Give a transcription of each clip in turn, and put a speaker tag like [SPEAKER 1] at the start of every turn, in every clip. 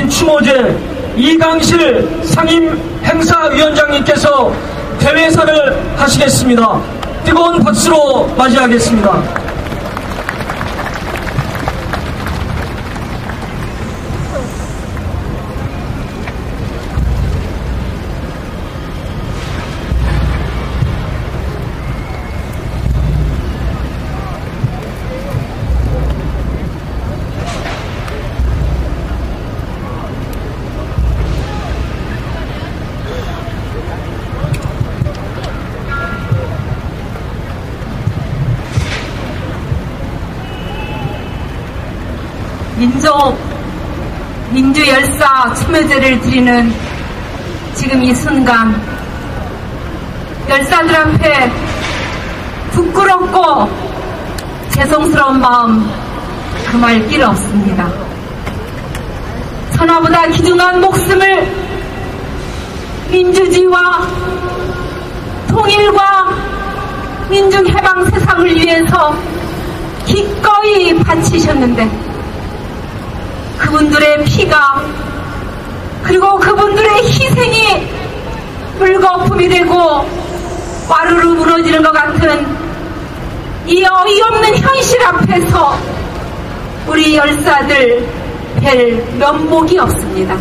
[SPEAKER 1] 추모제 이강실 상임행사위원장님께서 대회사를 하시겠습니다. 뜨거운 박수로 맞이하겠습니다.
[SPEAKER 2] 민주열사 추모제를 드리는 지금 이 순간, 열사들 앞에 부끄럽고 죄송스러운 마음 금할 길 없습니다. 천하보다 귀중한 목숨을 민주주의와 통일과 민중해방 세상을 위해서 기꺼이 바치셨는데, 그분들의 피가, 그리고 그분들의 희생이 물거품이 되고 와르르 무너지는 것 같은 이 어이없는 현실 앞에서 우리 열사들 뵐 면목이 없습니다.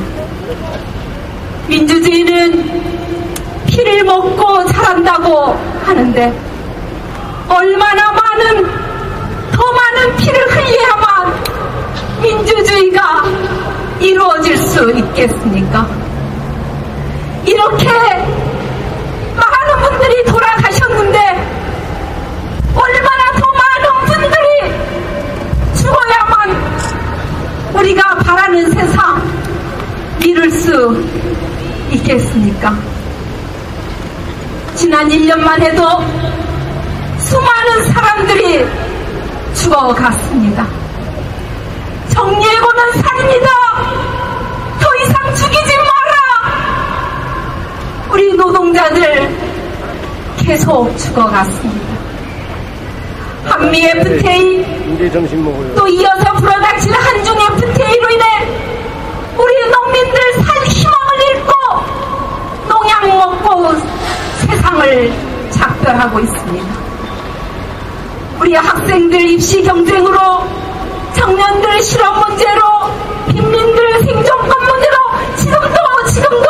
[SPEAKER 2] 민주주의는 피를 먹고 자란다고 하는데, 얼마나 더 많은 피를 흘려야만 민주주의가 이루어질 수 있겠습니까? 이렇게 많은 분들이 돌아가셨는데 얼마나 더 많은 분들이 죽어야만 우리가 바라는 세상 이룰 수 있겠습니까? 지난 1년만 해도 수많은 사람들이 죽어갔습니다. 정리해보는 살인이다. 더 이상 죽이지 마라. 우리 노동자들 계속 죽어갔습니다. 한미 FTA, 또 이어서 불어닥칠 한중 FTA로 인해 우리 농민들 살 희망을 잃고 농약 먹고 세상을 작별하고 있습니다. 우리 학생들 입시 경쟁으로, 청년들 실업 문제로, 빈민들 생존권 문제로 지금도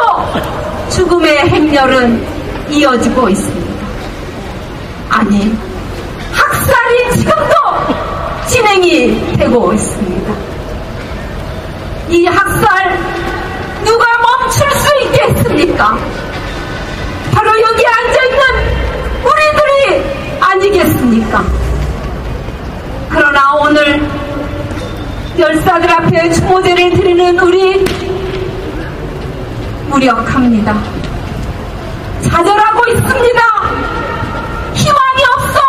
[SPEAKER 2] 죽음의 행렬은 이어지고 있습니다. 아니, 학살이 지금도 진행이 되고 있습니다. 이 학살 누가 멈출 수 있겠습니까? 바로 여기 앉아있는 우리들이 아니겠습니까? 그러나 오늘 열사들 앞에 추모제를 드리는 우리 무력합니다. 좌절하고 있습니다. 희망이 없어.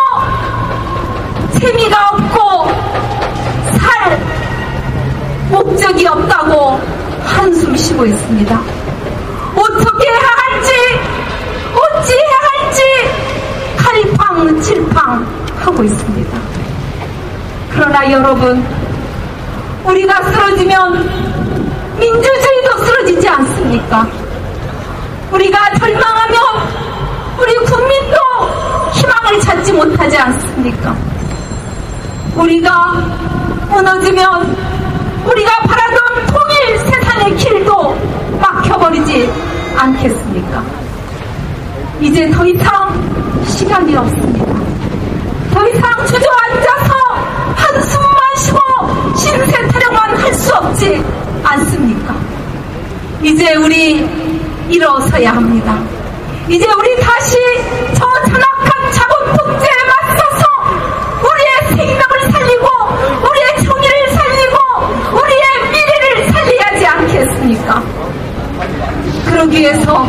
[SPEAKER 2] 재미가 없고 살 목적이 없다고 한숨 쉬고 있습니다. 어떻게 해야 할지, 어찌해야 할지 갈팡질팡 하고 있습니다. 그러나 여러분, 우리가 쓰러지면 민주주의도 쓰러지지 않습니까? 우리가 절망하면 우리 국민도 희망을 찾지 못하지 않습니까? 우리가 무너지면 우리가 바라던 통일 세상의 길도 막혀버리지 않겠습니까? 이제 더 이상 시간이 없습니다. 더 이상 주저앉아서 한숨만 쉬고 신세 타령만 할 수 없지 않습니까? 이제 우리 일어서야 합니다. 이제 우리 다시 저 잔악한 자본 독재에 맞서서 우리의 생명을 살리고 우리의 정의를 살리고 우리의 미래를 살려야 하지 않겠습니까? 그러기 위해서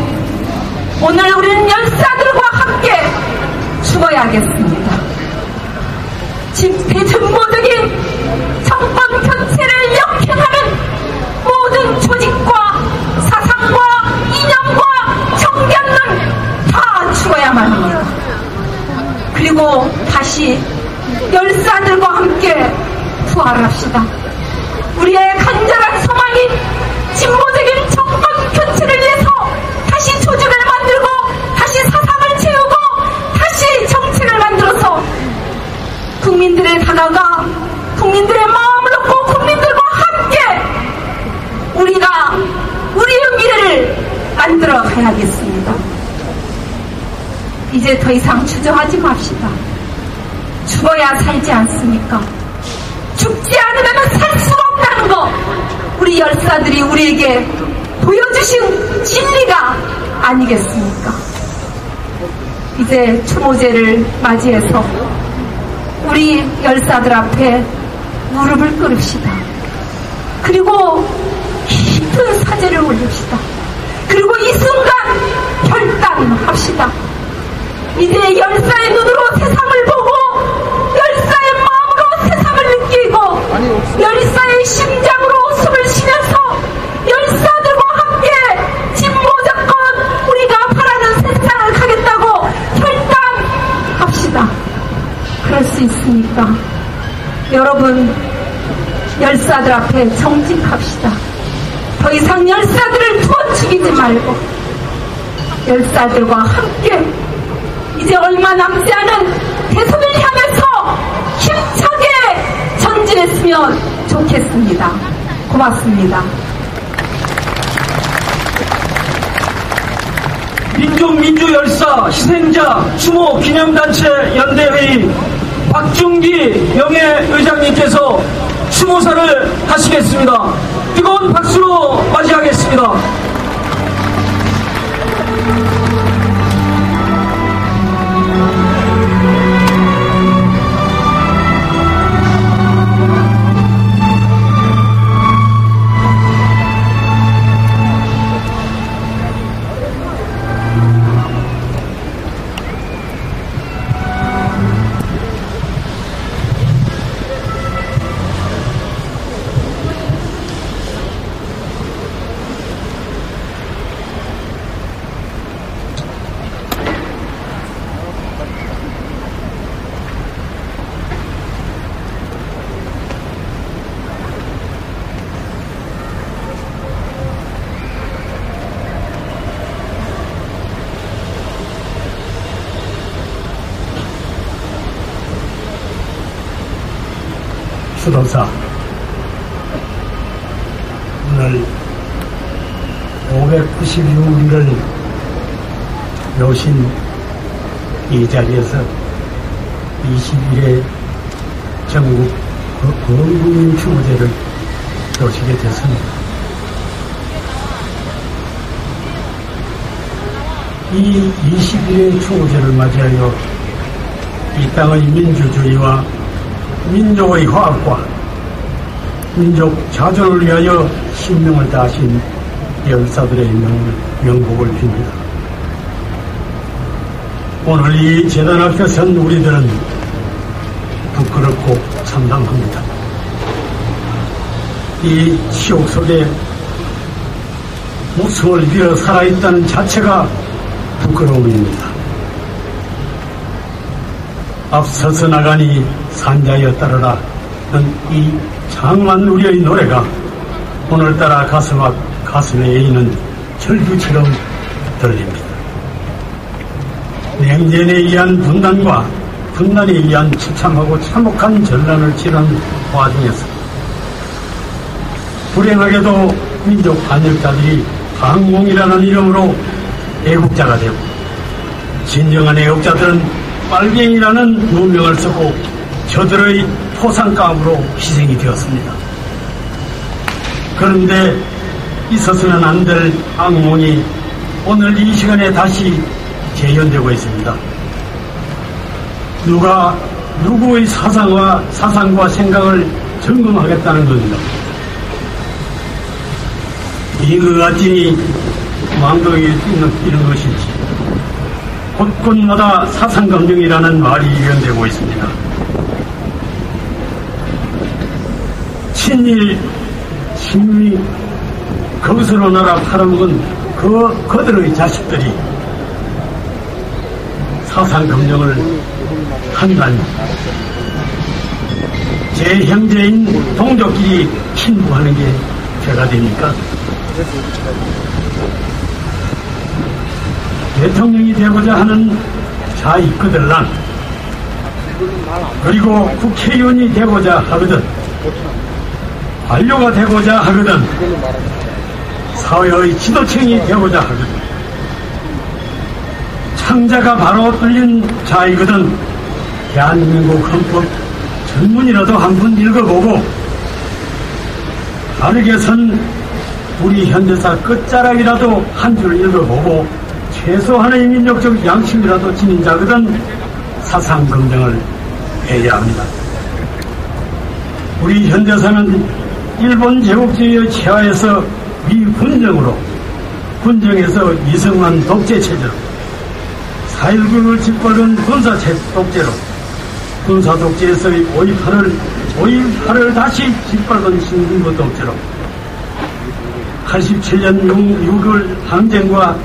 [SPEAKER 2] 오늘 우리는 열사들과 함께 죽어야겠습니다. 대중모적인 정권 교체를 역행하는 모든 조직과 사상과 이념과 정견은 다 죽어야만 합니다. 그리고 다시 열사들과 함께 부활합시다. 우리의 간절한 소망인 진보적인 정권 교체를 위해서 다시 조직을 만들고 다시 사상을 채우고 다시 정책을 만들어서 국민들에 다가가 국민들의 마음을 얻고 국민들과 함께 우리가 우리의 미래를 만들어 가야겠습니다. 이제 더 이상 주저하지 맙시다. 죽어야 살지 않습니까? 죽지 않으면 살 수가 없다는 거 우리 열사들이 우리에게 보여주신 진리가 아니겠습니까? 이제 추모제를 맞이해서 우리 열사들 앞에 무릎을 꿇읍시다. 그리고 깊은 사죄를 올립시다. 그리고 이 순간 결단합시다. 이제 열사의 눈으로 세상을 보고 열사의 마음으로 세상을 느끼고 열사의 심장으로 숨을 쉬면서 열사들과 함께 진보정권 우리가 바라는 세상을 가겠다고 결단합시다. 그럴 수 있습니까? 여러분, 열사들 앞에 정직합시다. 더 이상 열사들을 두어 죽이지 말고 열사들과 함께 이제 얼마 남지 않은 대선을 향해서 힘차게 전진했으면 좋겠습니다. 고맙습니다.
[SPEAKER 1] 민족민주열사 희생자 추모 기념단체 연대회의 박중기 명예의장님께서 추모사를 하시겠습니다. 뜨거운 박수로 맞이하겠습니다.
[SPEAKER 3] 수도사, 오늘 596일을 여신 이 자리에서 21회 전국 범국민 추모제를 여시게 됐습니다. 이 21회 추모제를 맞이하여 이 땅의 민주주의와 민족의 화합과 민족 자존을 위하여 신명을 다하신 열사들의 명복을 빕니다. 오늘 이 재단 앞에 선 우리들은 부끄럽고 참담합니다. 이 치욕 속에 목숨을 잃어 살아있다는 자체가 부끄러움입니다. 앞서서 나가니 산자여 따르라 는 이 장엄한 우리의 노래가 오늘따라 가슴에 에이는 절규처럼 들립니다. 냉전에 의한 분단과 분단에 의한 처참하고 참혹한 전란을 치른 와중에서 불행하게도 민족 반역자들이 항공이라는 이름으로 애국자가 되고 진정한 애국자들은 빨갱이라는 누명을 쓰고 저들의 포상감으로 희생이 되었습니다. 그런데 있어서는 안 될 악몽이 오늘 이 시간에 다시 재현되고 있습니다. 누가 누구의 사상과 생각을 점검하겠다는 겁니다. 이거가 찐이 망도에 뛰는 것인지 곳곳마다 사상검증이라는 말이 유행되고 있습니다. 친일, 친미, 거기서로 나라 팔아먹은 그들의 자식들이 사상검증을 한단 제 형제인 동족끼리 친구하는 게 죄가 됩니까? 대통령이 되고자 하는 자익그들란 그리고 국회의원이 되고자 하거든 관료가 되고자 하거든 사회의 지도층이 되고자 하거든 창자가 바로 뚫린 자이거든 대한민국 헌법 전문이라도 한번 읽어보고 바르게 선 우리 현대사 끝자락이라도 한 줄 읽어보고 최소한의 민족적 양심이라도 지닌 자거든 사상검증을 해야 합니다. 우리 현대사는 일본 제국주의의 체하에서 미군정으로 군정에서 이승만 독재체제로 4.19를 짓밟은 군사독재로 군사독재에서 5.18을 다시 짓밟은 신군부 독재로 87년 6.6월 항쟁과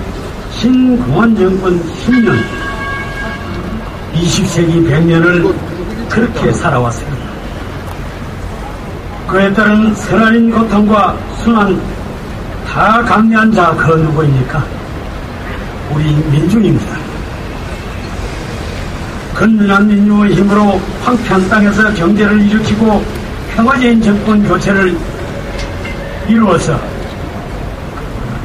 [SPEAKER 3] 신공안정권 10년 20세기 100년을 그렇게 살아왔습니다. 그에 따른 선한인 고통과 순환 다 강요한 자 그 누구입니까? 우리 민중입니다. 근면한 민중의 힘으로 황폐한 땅에서 경제를 일으키고 평화적인 정권 교체를 이루어서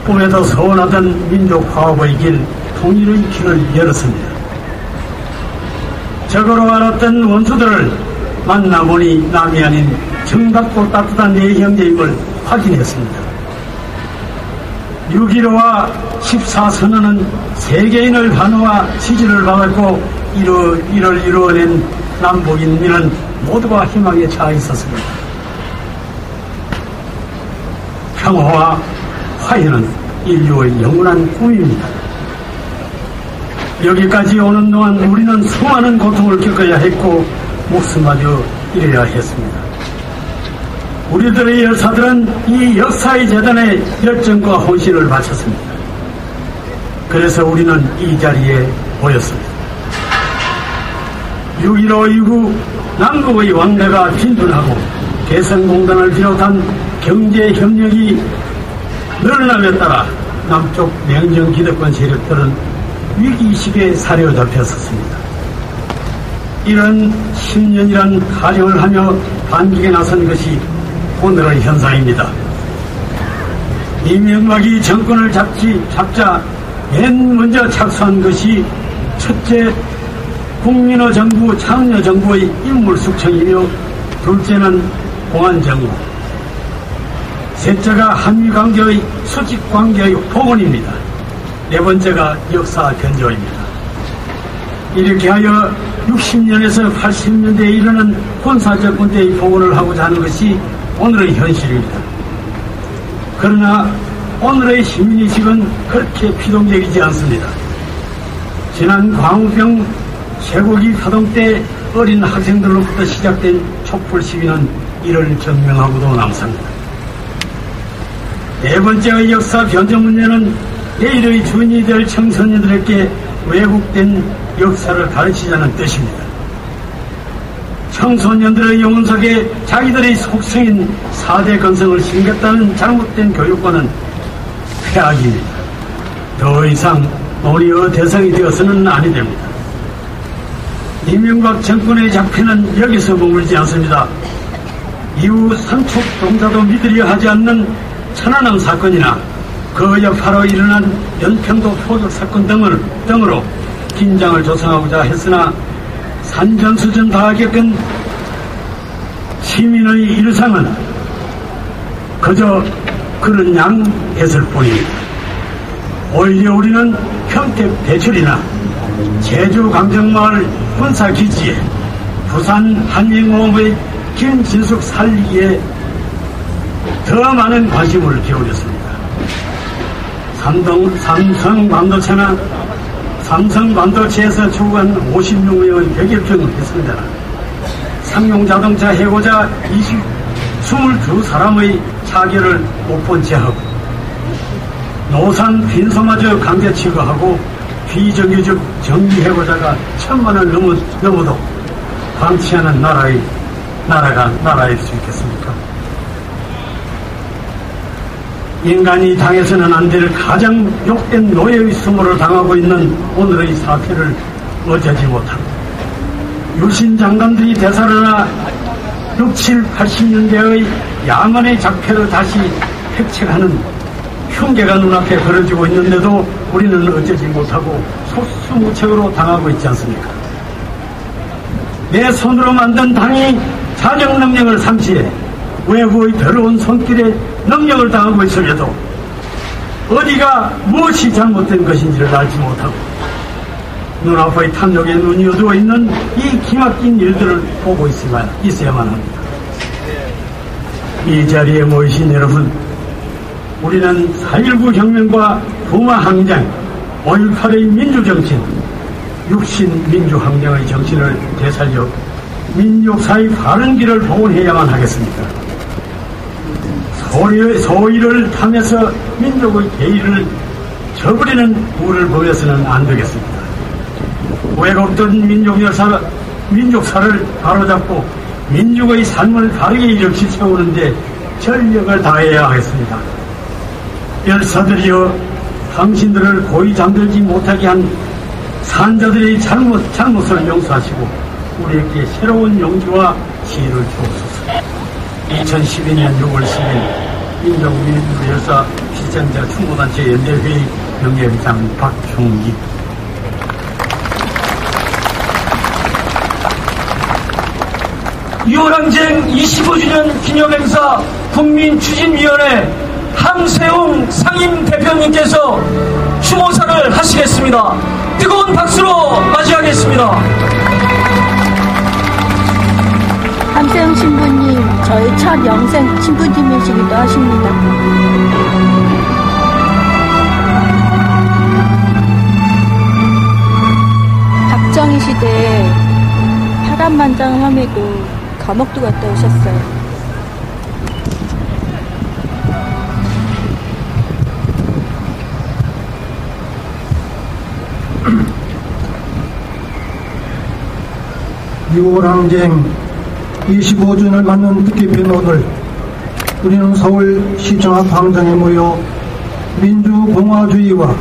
[SPEAKER 3] 꿈에도 서원하던 민족 화합의 길, 통일의 길을 열었습니다. 적으로 알았던 원수들을 만나보니 남이 아닌 정답고 따뜻한 내 형제임을 확인했습니다. 6.15와 14선언은 세계인의 환호와 지지를 받았고 이를 이루어낸 남북인민은 모두가 희망에 차 있었습니다. 평화와 화해는 인류의 영원한 꿈입니다. 여기까지 오는 동안 우리는 수많은 고통을 겪어야 했고 목숨마저 잃어야 했습니다. 우리들의 열사들은 이 역사의 재단에 열정과 혼신을 바쳤습니다. 그래서 우리는 이 자리에 모였습니다. 6.15 이후 남북의 왕래가 빈둔하고 개성공단을 비롯한 경제협력이 늘어남에 따라 남쪽 냉정 기득권 세력들은 위기의식에 사로잡혔었습니다. 이런 10년이란 가정을 하며 반격에 나선 것이 오늘의 현상입니다. 이명박이 정권을 잡자 맨 먼저 착수한 것이 첫째 국민의 정부, 참여정부의 인물숙청이며 둘째는 공안정부, 셋째가 한미관계의 수직관계의 복원입니다. 네 번째가 역사 변조입니다. 이렇게 하여 60년에서 80년대에 이르는 군사정권 때의 복원을 하고자 하는 것이 오늘의 현실입니다. 그러나 오늘의 시민의식은 그렇게 피동적이지 않습니다. 지난 광우병 쇠고기 파동 때 어린 학생들로부터 시작된 촛불 시위는 이를 증명하고도 남습니다. 네 번째의 역사 변정 문제는 내일의 주인이 될 청소년들에게 왜곡된 역사를 가르치자는 뜻입니다. 청소년들의 영혼 속에 자기들의 속성인 4대 건성을 심겼다는 잘못된 교육과는 폐악입니다. 더 이상 논의의 대상이 되어서는 아니 됩니다. 이명박 정권의 작패는 여기서 머물지 않습니다. 이후 삼척 동자도 믿으려 하지 않는 천안함 사건이나 그 여파로 일어난 연평도 포격 사건 등으로 긴장을 조성하고자 했으나 산전수전 다 겪은 시민의 일상은 그저 그런 양했을 뿐입니다. 오히려 우리는 평택 대출이나 제주 강정마을 군사기지에 부산 한영호의 김진숙 살리기에 더 많은 관심을 기울였습니다. 삼성반도체에서 추구한 56명의 백일평 했습니다. 상용자동차 해고자 22사람의 차결을 못 본 채 하고 노산 빈소마저 강제 취급하고 비정규직 정리해고자가 1000만을 넘어도 방치하는 나라가 나라일 수 있겠습니까? 인간이 당해서는 안 될 가장 욕된 노예의 수모를 당하고 있는 오늘의 사태를 어쩌지 못하고 유신 장관들이 되살아나 60, 80년대의 야만의 작패를 다시 획책하는 흉계가 눈앞에 벌어지고 있는데도 우리는 어쩌지 못하고 속수무책으로 당하고 있지 않습니까? 내 손으로 만든 당이 자정 능력을 상실해 외부의 더러운 손길에 능력을 당하고 있으면도 어디가 무엇이 잘못된 것인지를 알지 못하고 눈앞의 탐욕에 눈이 어두워 있는 이 기막힌 일들을 보고 있어야만 합니다. 이 자리에 모이신 여러분, 우리는 4.19 혁명과 부마항쟁, 5.18의 민주정신, 육신민주항쟁의 정신을 되살려 민족사의 바른 길을 복원해야만 하겠습니다. 소위를 탐해서 민족의 대의를 저버리는 우를 보여서는 안 되겠습니다. 왜곡된 민족사를 바로잡고 민족의 삶을 바르게 일으켜 세우는데 전력을 다해야 하겠습니다. 열사들이여, 당신들을 고이 잠들지 못하게 한 산자들의 잘못을 용서하시고 우리에게 새로운 용기와 지혜를 주옵소서. 2012년 6월 10일 민족민주열사 희생자 추모단체 연대회의 명예회장 박종기.
[SPEAKER 1] 유월항쟁 25주년 기념행사 국민추진위원회 함세웅 상임대표님께서 추모사를 하시겠습니다. 뜨거운 박수로 맞이하겠습니다.
[SPEAKER 4] 함세웅 신부님, 저희 첫 영생 신부님이시기도 하십니다. 박정희 시대에 파란만장함에도 감옥도 갔다 오셨어요.
[SPEAKER 5] 유월항쟁 25주년을 맞는 뜻깊은 오늘, 우리는 서울시청 앞 광장에 모여 민주공화주의와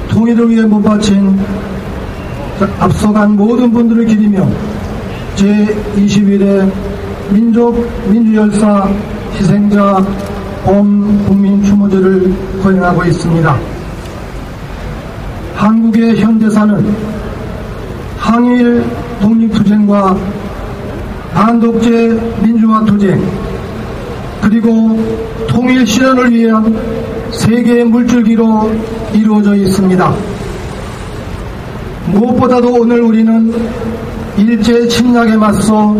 [SPEAKER 5] 통일을 위해 몸바친 앞서간 모든 분들을 기리며 제21회 민주열사 희생자 범국민추모제를 거행하고 있습니다. 한국의 현대사는 항일 독립투쟁과 반독재 민주화투쟁, 그리고 통일 실현을 위한 세계의 물줄기로 이루어져 있습니다. 무엇보다도 오늘 우리는 일제 침략에 맞서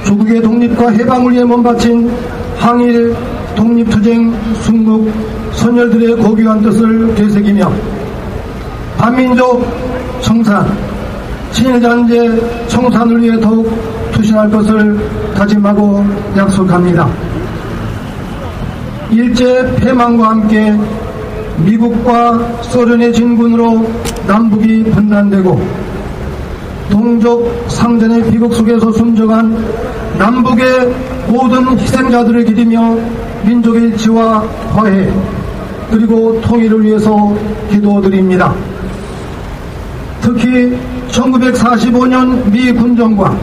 [SPEAKER 5] 조국의 독립과 해방을 위해 몸바친 항일 독립투쟁 순국 선열들의 고귀한 뜻을 되새기며 반민족 청산, 친일잔재 청산을 위해 더욱 투신할 것을 다짐하고 약속합니다. 일제 패망과 함께 미국과 소련의 진군으로 남북이 분단되고 동족 상전의 비극 속에서 숨져간 남북의 모든 희생자들을 기리며 민족의 일치와 화해 그리고 통일을 위해서 기도드립니다. 특히 1945년 미 군정과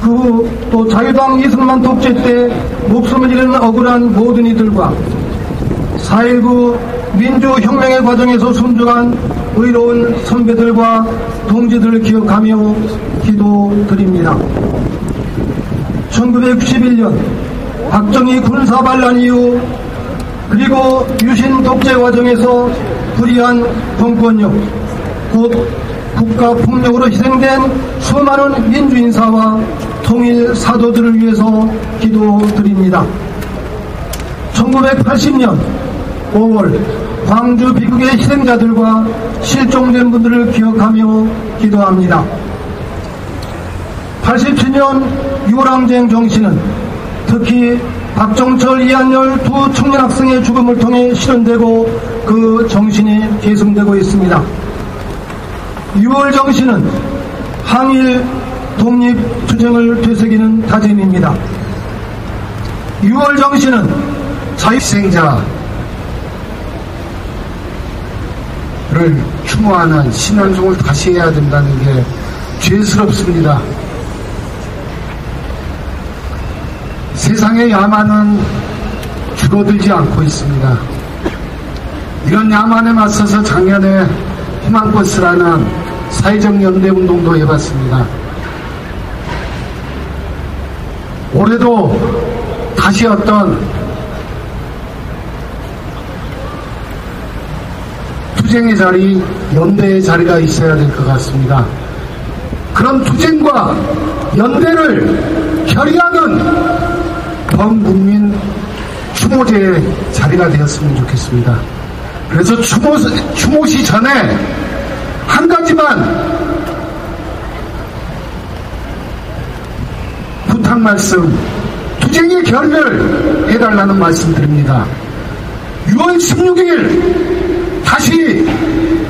[SPEAKER 5] 그 후 또 자유당 이승만 독재 때 목숨을 잃은 억울한 모든 이들과 4.19 민주혁명의 과정에서 숨져간 의로운 선배들과 동지들을 기억하며 기도드립니다. 1961년 박정희 군사반란 이후 그리고 유신 독재 과정에서 불의한 정권력 곧 국가폭력으로 희생된 수많은 민주인사와 통일 사도들을 위해서 기도드립니다. 1980년 5월 광주 비극의 희생자들과 실종된 분들을 기억하며 기도합니다. 87년 6월 항쟁 정신은 특히 박정철, 이한열 두 청년 학생의 죽음을 통해 실현되고 그 정신이 계승되고 있습니다. 6월 정신은 항일 독립투쟁을 되새기는 다짐입니다. 6월 정신은
[SPEAKER 6] 자유희생자를 추모하는 신앙송을 다시 해야 된다는 게 죄스럽습니다. 세상의 야만은 줄어들지 않고 있습니다. 이런 야만에 맞서서 작년에 희망버스라는 사회적 연대운동도 해봤습니다. 올해도 다시 어떤 투쟁의 자리, 연대의 자리가 있어야 될 것 같습니다. 그런 투쟁과 연대를 결의하는 범국민 추모제의 자리가 되었으면 좋겠습니다. 그래서 추모시 전에 한 가지만 부탁 말씀, 투쟁의 결의를 해달라는 말씀 드립니다. 6월 16일 다시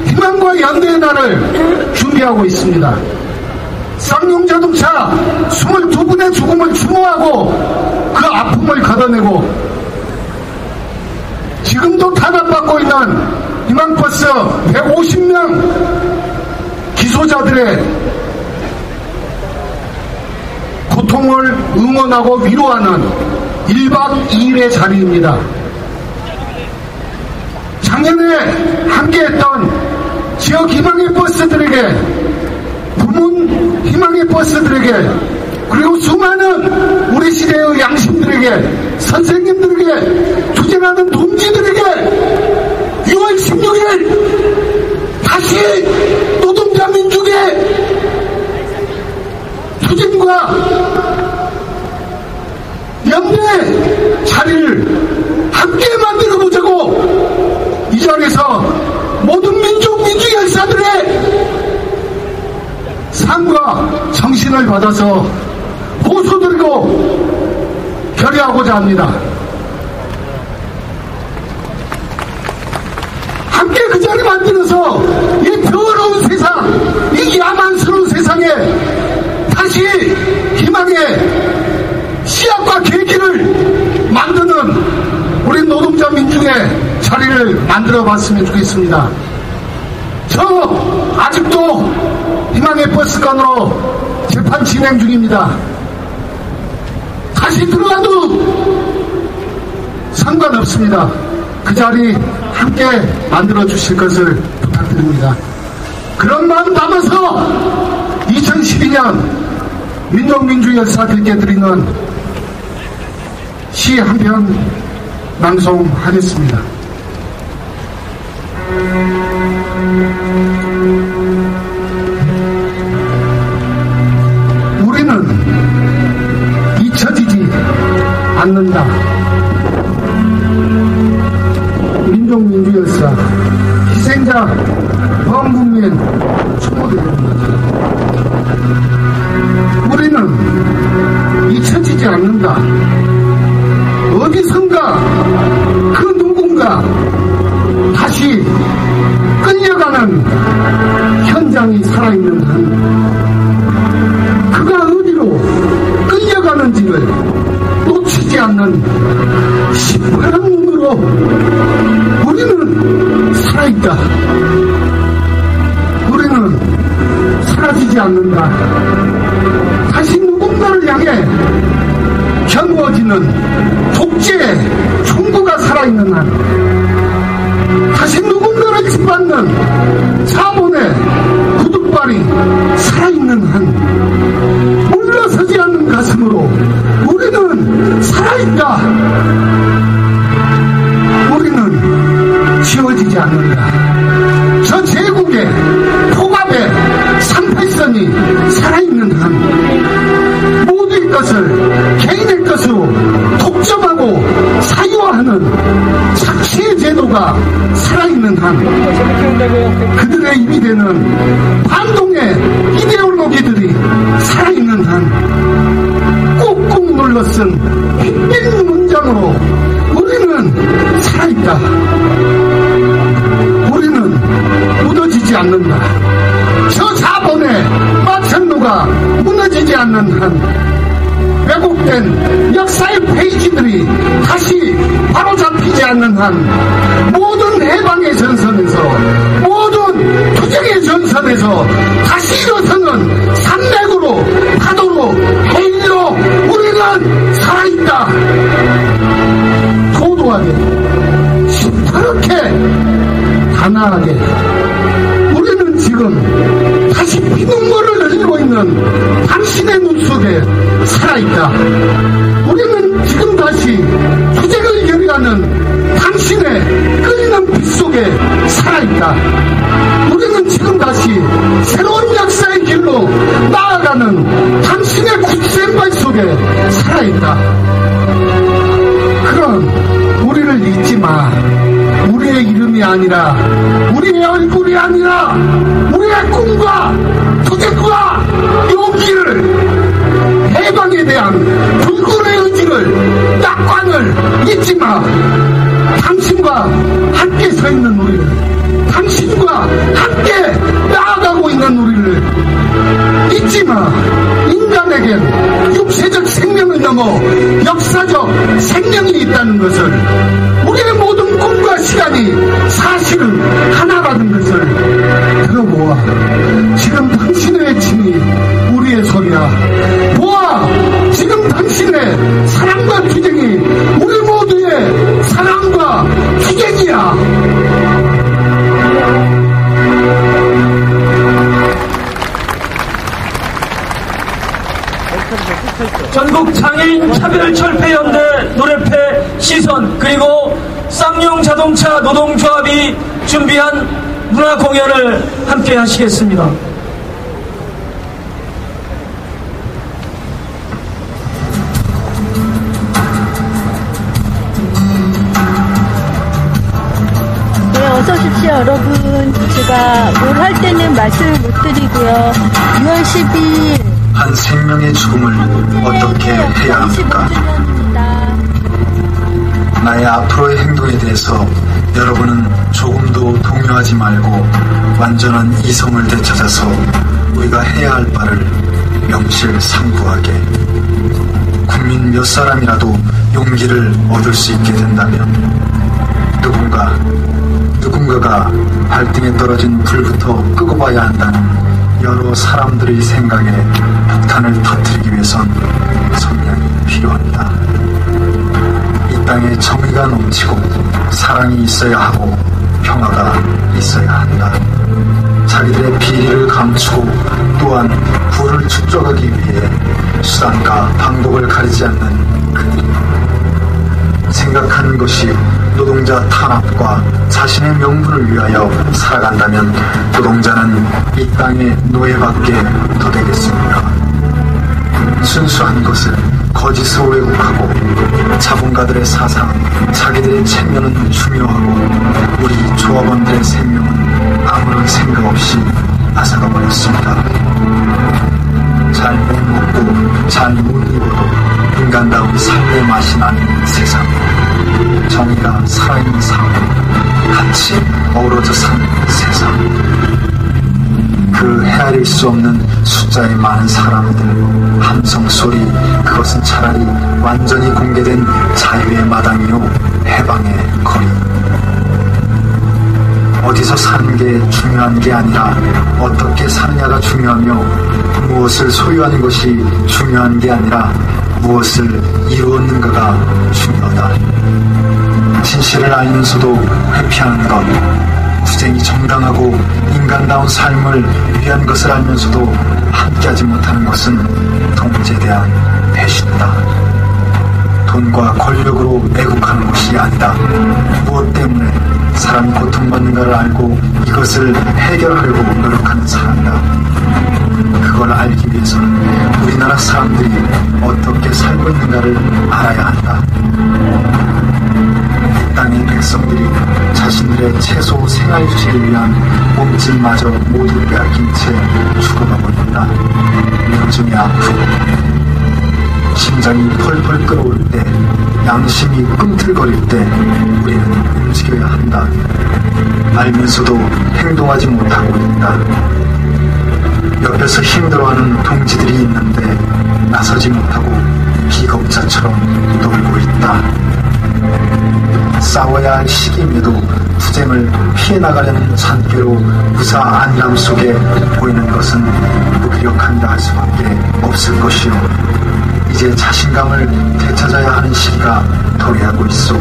[SPEAKER 6] 희망과 연대의 날을 준비하고 있습니다. 쌍용자동차 22분의 죽음을 추모하고 그 아픔을 걷어내고 지금도 탄압받고 있는 희망버스 150명 기소자들의 고통을 응원하고 위로하는 1박 2일의 자리입니다. 작년에 함께했던 지역 희망의 버스들에게, 부문 희망의 버스들에게, 그리고 수많은 우리 시대의 양심들에게, 선생님들에게, 투쟁하는 동지들에게 6월 16일 다시 노동자 민족의 투쟁과 연대 자리를 함께 만들어보자고 이 자리에서 모든 민주열사들의 상과 정신을 받아서 호소드리고 결의하고자 합니다. 함께 그 자리 만들어서 이 더러운 세상, 이 야만스러운 세상에 다시 희망의 씨앗과 계기를 만드는 우리 노동자 민중의 자리를 만들어봤으면 좋겠습니다. 저 아직도 희망의 버스간으로 재판 진행 중입니다. 다시 들어가도 상관없습니다. 그 자리 함께 만들어 주실 것을 부탁드립니다. 그런 마음 담아서 2012년 민족민주열사들께 드리는 시 한 편 낭송하겠습니다. 우리는 잊혀지지 않는다. 민족민주열사 희생자 범국민 추모드립니다. 우리는 잊혀지지 않는다. 어디선가 그 누군가 다시 끌려가는 현장이 살아있는 한 그가 어디로 끌려가는지를 놓치지 않는 시퍼런 눈으로 우리는 살아있다. 우리는 사라지지 않는다. 다시 누군가를 향해 겨누어지는 독재의 총구가 살아있는 한 다시 누군가를 짓밟는 자본의 구둣발이 살아있는 한 물러서지 않는 가슴으로 우리는 살아있다. 우리는 지워지지 않는다. 저 제국의 폭압의 38선이 살아있는 한 모두의 것을 개인의 것으로 독점하고 사유화하는 착취의 제도가 살아있는 한 그들의 입이 되는 반동의 이데올로기들이 살아있는 한 꾹꾹 눌러 쓴 빅뱅 문장으로 우리는 살아있다. 우리는 무너지지 않는다. 저 자본의 마천루가 무너지지 않는 한 왜곡된 역사의 페이지들이 다시 바로잡히지 않는 한 모든 해방의 전선에서 모든 투쟁의 전선에서 다시 일어서는 산맥으로 파도로 해일로 우리는 살아있다. 도도하게 시퍼렇게 단아하게 우리는 지금 다시 피눈물을 흘리고 있는 당신의 눈 속에 살아있다. 우리는 지금 다시 투쟁을 결의하는 당신의 끓이는 빛 속에 살아있다. 우리는 지금 다시 새로운 역사의 길로 나아가는 당신의 굳센 발 속에 살아있다. 그럼 우리를 잊지 마. 우리의 이름이 아니라 우리의 얼굴이 아니라 우리의 꿈과 투쟁과 용기를 해방에 대한 불굴의 의지를 낙관을 잊지 마. 당신과 함께 서 있는 우리를 당신과 함께 나아가고 있는 우리를 잊지 마. 인간에겐 육체적 생명을 넘어 역사적 생명이 있다는 것을 우리의 모든 꿈과 시간이 사실은 하나라는 것을 들어보아. 지금 당신의 외침이 우리의 소리야. 보아, 지금 당신의 사랑과 투쟁이 우리 모두의 사랑과 투쟁이야.
[SPEAKER 1] 전국 장애인 차별철폐연대 노래패 시선 그리고 쌍용 자동차 노동조합이 준비한 문화 공연을 함께 하시겠습니다.
[SPEAKER 4] 네, 어서 오십시오, 여러분. 제가 뭘 할 때는 말씀을 못 드리고요. 6월 10일
[SPEAKER 7] 한 생명의 죽음을 어떻게 해야 합니까? 나의 앞으로의 행동에 대해서 여러분은 조금도 동요하지 말고 완전한 이성을 되찾아서 우리가 해야 할 바를 명실상부하게 국민 몇 사람이라도 용기를 얻을 수 있게 된다면 누군가가 발등에 떨어진 불부터 끄고 봐야 한다는 여러 사람들의 생각에 폭탄을 터뜨리기 위해선 성량이 필요합니다. 이 땅에 정의가 넘치고 사랑이 있어야 하고 평화가 있어야 한다. 자기들의 비리를 감추고 또한 부를 축적하기 위해 수단과 방법을 가리지 않는 그들이 생각하는 것이 노동자 탄압과 자신의 명분을 위하여 살아간다면 노동자는 이 땅의 노예밖에 더 되겠습니다. 순수한 것을 거짓으로 왜곡하고 자본가들의 사상, 자기들의 체면은 중요하고 우리 조합원들의 생명은 아무런 생각 없이 앗아가 버렸습니다. 잘 못 먹고 잘 못 입어도 인간다운 삶의 맛이 나는 세상, 정의가 살아있는 삶, 같이 어우러져 사는 세상, 그 헤아릴 수 없는 숫자의 많은 사람들, 함성 소리, 그것은 차라리 완전히 공개된 자유의 마당이요 해방의 거리. 어디서 사는 게 중요한 게 아니라 어떻게 사느냐가 중요하며, 무엇을 소유하는 것이 중요한 게 아니라 무엇을 이루었는가가 중요하다. 진실을 알면서도 회피하는 것, 투쟁이 정당하고 인간다운 삶을 위한 것을 알면서도 함께하지 못하는 것은 동지에 대한 배신이다. 돈과 권력으로 애국하는 것이 아니다. 무엇 때문에 사람이 고통받는가를 알고 이것을 해결하려고 노력하는 사람이다. 그걸 알기 위해서는 우리나라 사람들이 어떻게 살고 있는가를 알아야 한다. 이 땅의 백성들이 자신들의 최소 생활유지를 위한 몸짓마저 모두 빼앗긴 채 죽어가고 있다. 명중이 아프고 심장이 펄펄 끓어올 때, 양심이 꿈틀거릴 때 우리는 움직여야 한다. 알면서도 행동하지 못하고 있다. 옆에서 힘들어하는 동지들이 있는데 나서지 못하고 비겁자처럼 놀고 있다. 싸워야 할 시기임에도 투쟁을 피해나가려는 잔꾀로 무사 안람 속에 보이는 것은 무기력한다 할 수밖에 없을 것이요, 이제 자신감을 되찾아야 하는 시기가 도래하고 있어.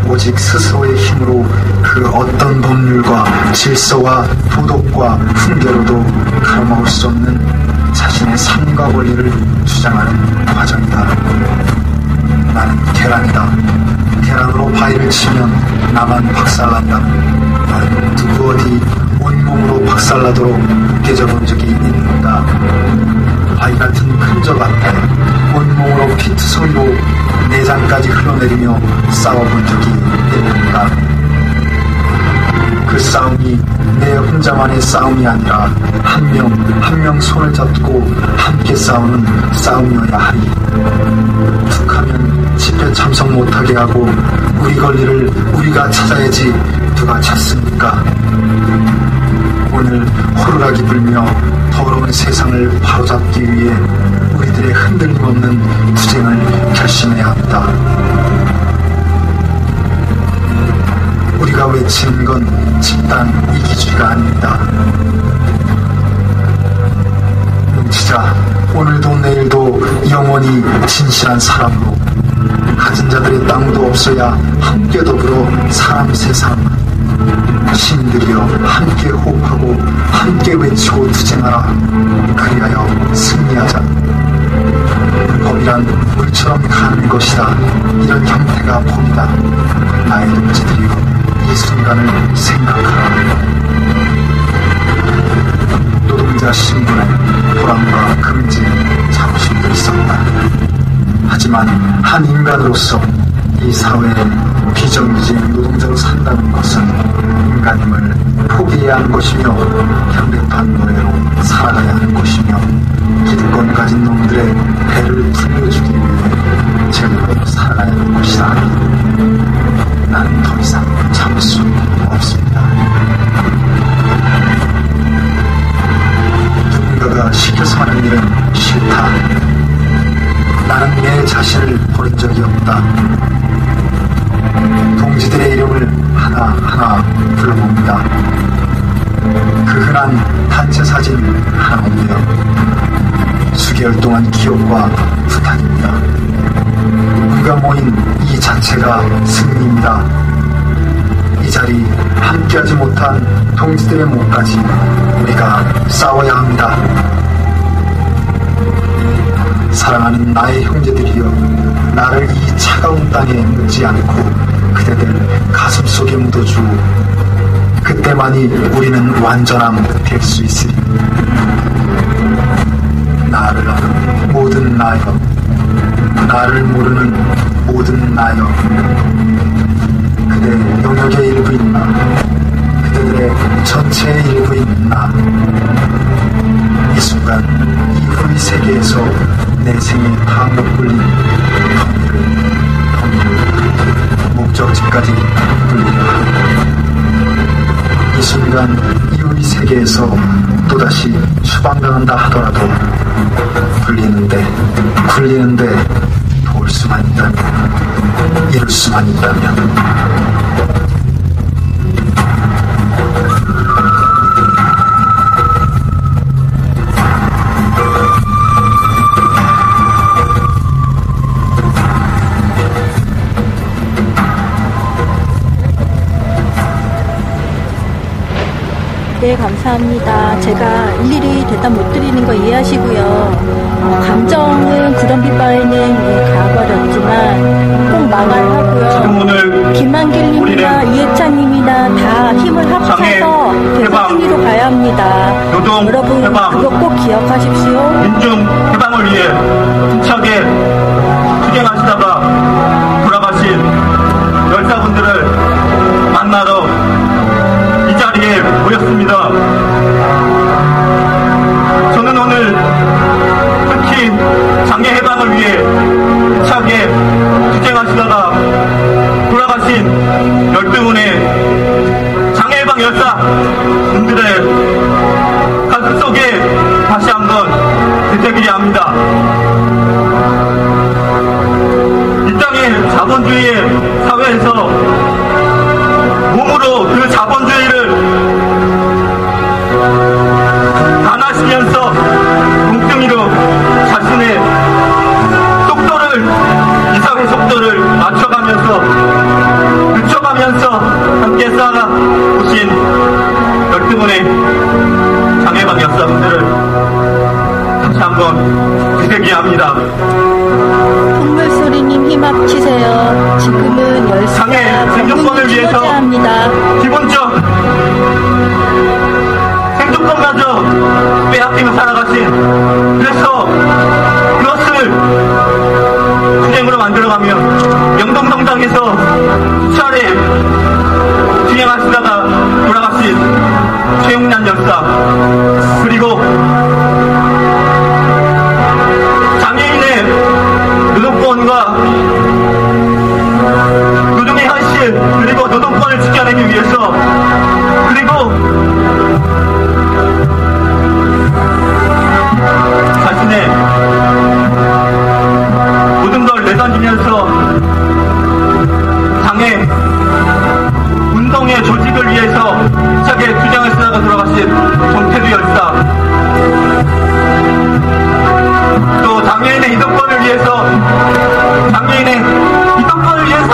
[SPEAKER 7] 오직 스스로의 힘으로 그 어떤 법률과 질서와 도덕과 훈계로도 가로막을 수 없는 자신의 삶과 권리를 주장하는 과정이다. 나는 계란이다. 계란으로 바위를 치면 나만 박살난다. 너는 누구 어디 온몸으로 박살나도록 깨져본 적이 있는가? 바위 같은 큰 적 앞에 온몸으로 피투성이로 내장까지 흘러내리며 싸워본 적이 있는가? 그 싸움이 내 혼자만의 싸움이 아니라 한 명 손을 잡고 함께 싸우는 싸움이어야 하리. 툭하면 집회 참석 못하게 하고 우리 권리를 우리가 찾아야지 누가 찾습니까? 오늘 호루라기 불며 더러운 세상을 바로잡기 위해 우리들의 흔들림 없는 투쟁을 결심해야 한다. 우리가 외치는 건 집단 이기주의가 아닙니다. 뭉치자, 오늘도 내일도 영원히 진실한 사람으로, 가진 자들의 땅도 없어야 함께 더불어 사람 세상, 시민들이여 함께 호흡하고 함께 외치고 투쟁하라. 그리하여 승리하자. 법이란 물처럼 가는 것이다. 이런 형태가 법이다. 나의 동지들이여, 이 순간을 생각하라. 노동자 신분에 보람과 금지, 자부심도 있었다. 하지만 한 인간으로서 이 사회에 비정규직 노동자로 산다는 것은 인간임을 포기해야 하는 것이며, 현대판 노예로 살아가야 하는 것이며, 기득권 가진 놈들의 배를 풀려주기 위해 제대로 살아가야 하는 것이다. 나는 더 이상 참을 수 없습니다. 누군가가 시켜서 하는 일은 싫다. 나는 내 자신을 버린 적이 없다. 동지들의 이름을 하나하나 불러봅니다. 그 흔한 단체 사진 하나 올려 수개월 동안 기억과 부탁입니다. 우리가 모인 이 자체가 승리입니다. 이 자리 함께하지 못한 동지들의 목까지 우리가 싸워야 합니다. 사랑하는 나의 형제들이여, 나를 이 차가운 땅에 묻지 않고 그대들 가슴 속에 묻어주고, 그때만이 우리는 완전함 될 수 있으리. 나를 아는 모든 나여, 나를 모르는 모든 나여, 그대 영역의 일부인 나, 그대들의 전체의 일부인 나, 예수님 순간 이후의 세계에서 내 생에 다 못불린 터미널 목적지까지 불리려 합니다. 이 순간 이후의 세계에서 또다시 추방당한다 하더라도 굴리는데 도울 수만 있다면, 이룰 수만 있다면
[SPEAKER 4] 네, 감사합니다. 제가 일일이 대답 못 드리는 거 이해하시고요. 감정은 구름 빗바에는 가버렸지만 꼭 망할하고요. 김만길님이나 이해찬님이나 다 힘을 합쳐서 대선승리로 가야 합니다. 여러분 그거 꼭 기억하십시오.
[SPEAKER 8] 민중 해방을 위해 힘차게 투쟁하시다가 돌아가신 열사분들을 만나러 이 자리에 모였습니다. 저는 오늘 특히 장애 해방을 위해 힘차게 투쟁하시다가 돌아가신 열등훈의 장애 해방 열사분들의 가슴 속에 다시 한번 되새기려 합니다. 이 땅의 자본주의의 사회에서 몸으로 그 자본주의를 단화시면서 뭉뚱이로 자신의 속도를, 이 사회 속도를 맞춰가면서 늦춰가면서 함께 쌓아오신 열등훈의 장애방 역사분들을 다시 한번 되새기야 합니다.
[SPEAKER 4] 풍물소리님 힘 합치세요. 지금은
[SPEAKER 8] 장애 생존권을 위해서
[SPEAKER 4] 합니다.
[SPEAKER 8] 기본적 생존권마저 빼앗기며 살아가신, 그래서 그것을 투쟁으로 만들어가며 영동성당에서 수차례 투쟁하시다가 돌아가신 최용란 열사, 그리고 장애인의 노동권과 노동의 현실, 그리고 노동권을 지켜내기 위해서, 그리고 자신의 모든 걸 내던지면서 장애 운동의 조직을 위해서 힘차게 투쟁을 쓰다가 돌아가신 정태두 열사, 또 장애인의 이동권을 위해서, 장애인의 이동권을 위해서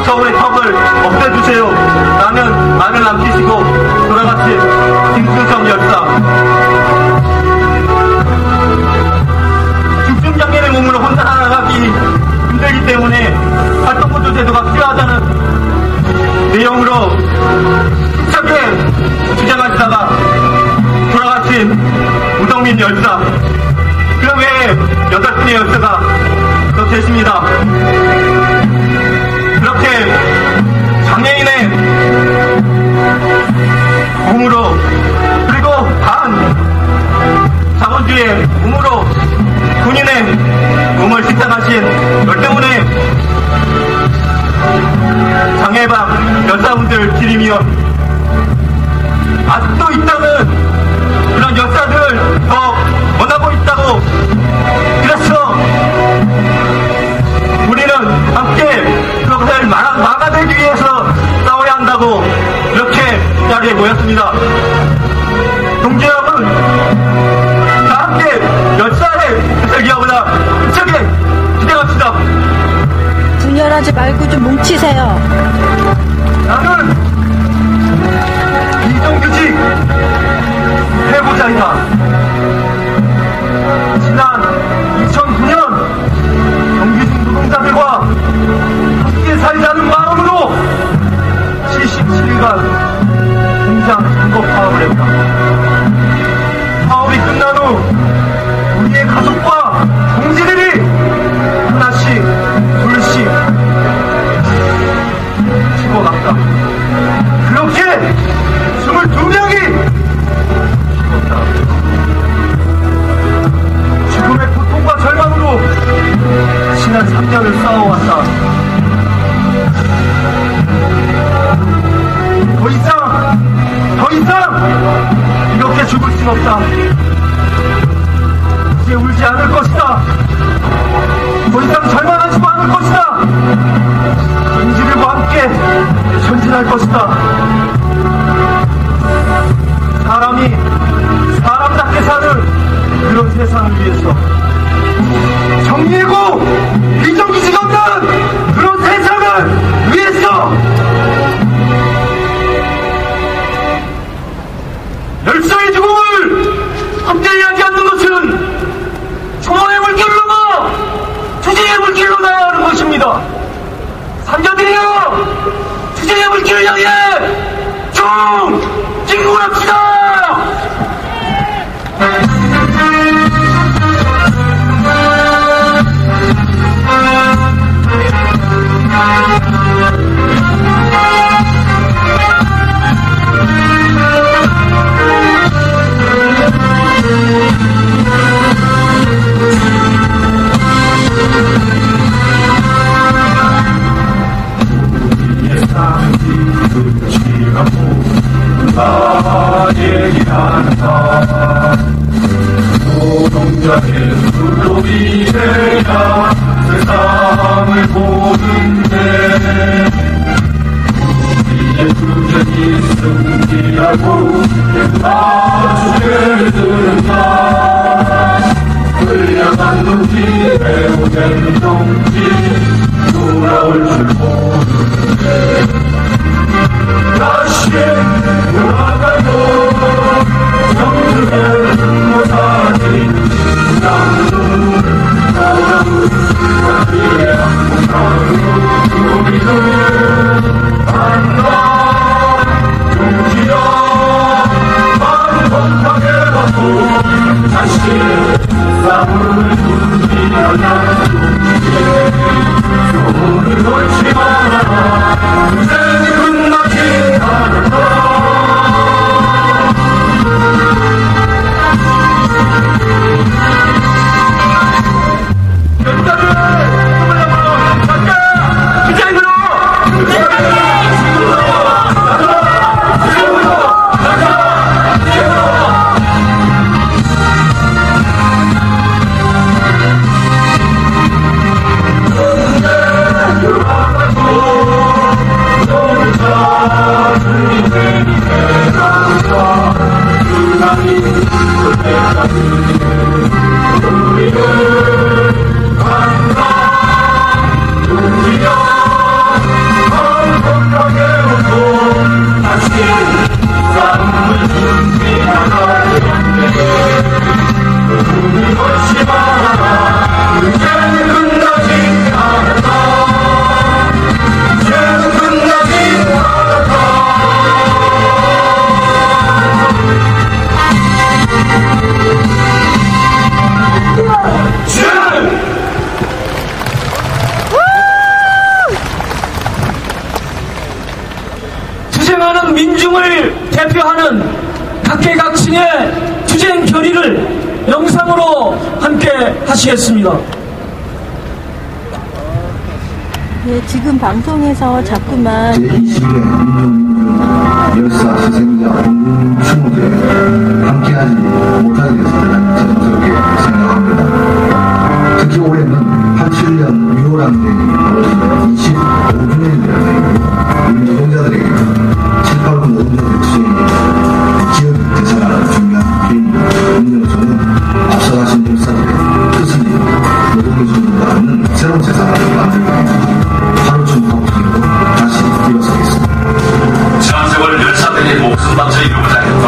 [SPEAKER 8] 서울의 턱을 없애주세요 라는 말을 남기시고 돌아가신 김수정 열사, 중증장애인의 몸으로 혼자 살아가기 힘들기 때문에 활동보조 제도가 필요하다는 내용으로 힘차게 주장하시다가 돌아가신 우동민 열사, 그 외에 8분의 열사가 더 계십니다. 그렇게 장애인의 몸으로, 그리고 반 자본주의의 몸으로 군인의 몸을 희생하신 열등훈의 장애방 열사분들 기림이여, 아직도 있다는 그런 역사들 더 원하고 있다고. 그래서 우리는 함께 그것을 막아내기 위해서 싸워야 한다고 이렇게 자리에 모였습니다. 동지 여러분, 다 함께 열사의 되새기어보다 힘차게 기대합시다.
[SPEAKER 4] 분열하지 말고 좀 뭉치세요.
[SPEAKER 8] 나는 이정규직 해보자이다. 지난 2009년 정규직 노동자들과 함께 살자는 마음으로 77일간 공장 선거 파업을 했다. 파업이 끝난 후 우리의 가족과 동지들이 하나씩 둘씩 죽어갔다. 그렇게
[SPEAKER 6] 22명이
[SPEAKER 8] 죽었다. 죽음의 고통과 절망으로 지난 3년을 싸워왔다. 더 이상 이렇게 죽을 순 없다. 이제 울지 않을 것이다. 더 이상 절망하지도 않을 것이다. 인지들과 함께 전진할 것이다. 사람이 사람답게 사는 그런 세상을 위해서, 정의고 비정규직 없는 그런 세상을 위해서 열성의 죽음을 함께 이야기하는 것은 초모의 물길로 넘어 투쟁의 물길로 나아가는 것입니다. 산자들이여, 투쟁의 물길을 향해 진군합시다. 나 얘기한다. 노동자의 수록이 돼야 세상을 보는데, 우리의 투쟁이 승리하고 나주를 들은다. 끌려간 동지, 배우된 동지, 돌아올 줄 모르는데 다시 돌아가요. 정들의 모사진 나무는 돌아온 우리의 항공사로 우리는 간다. 용기여 반복하게 받고 다시 싸움을 준비하라. 손을 놓지 마라. 투쟁이 끝나지 않았다. 투쟁하는 민중을 대표하는 각계각층의 투쟁 결의를 영상으로 함께 하시겠습니다.
[SPEAKER 4] 네, 지금 방송에서 자꾸만
[SPEAKER 9] 제21회 민중민중 열사 희생자 공군 추모제 함께하지 못하게 돼서 대단히 죄송스럽게 생각합니다. 특히 올해는 87년 6월 항쟁이 벌어진 25주년이라는 우리 노동자들에게 7, 8군 노동자들의 투쟁이 기억 대상하는 중요한 기회입니다. 민주노총은 앞서가신 열사들의 뜻을 이루고 노동의 주민과 하는 새로운 세상을 만들 겁니다. 하루 중하고 다시 일어서겠습니다.
[SPEAKER 10] 지난 세월 열사들이 목숨 바쳐 이루고자 했던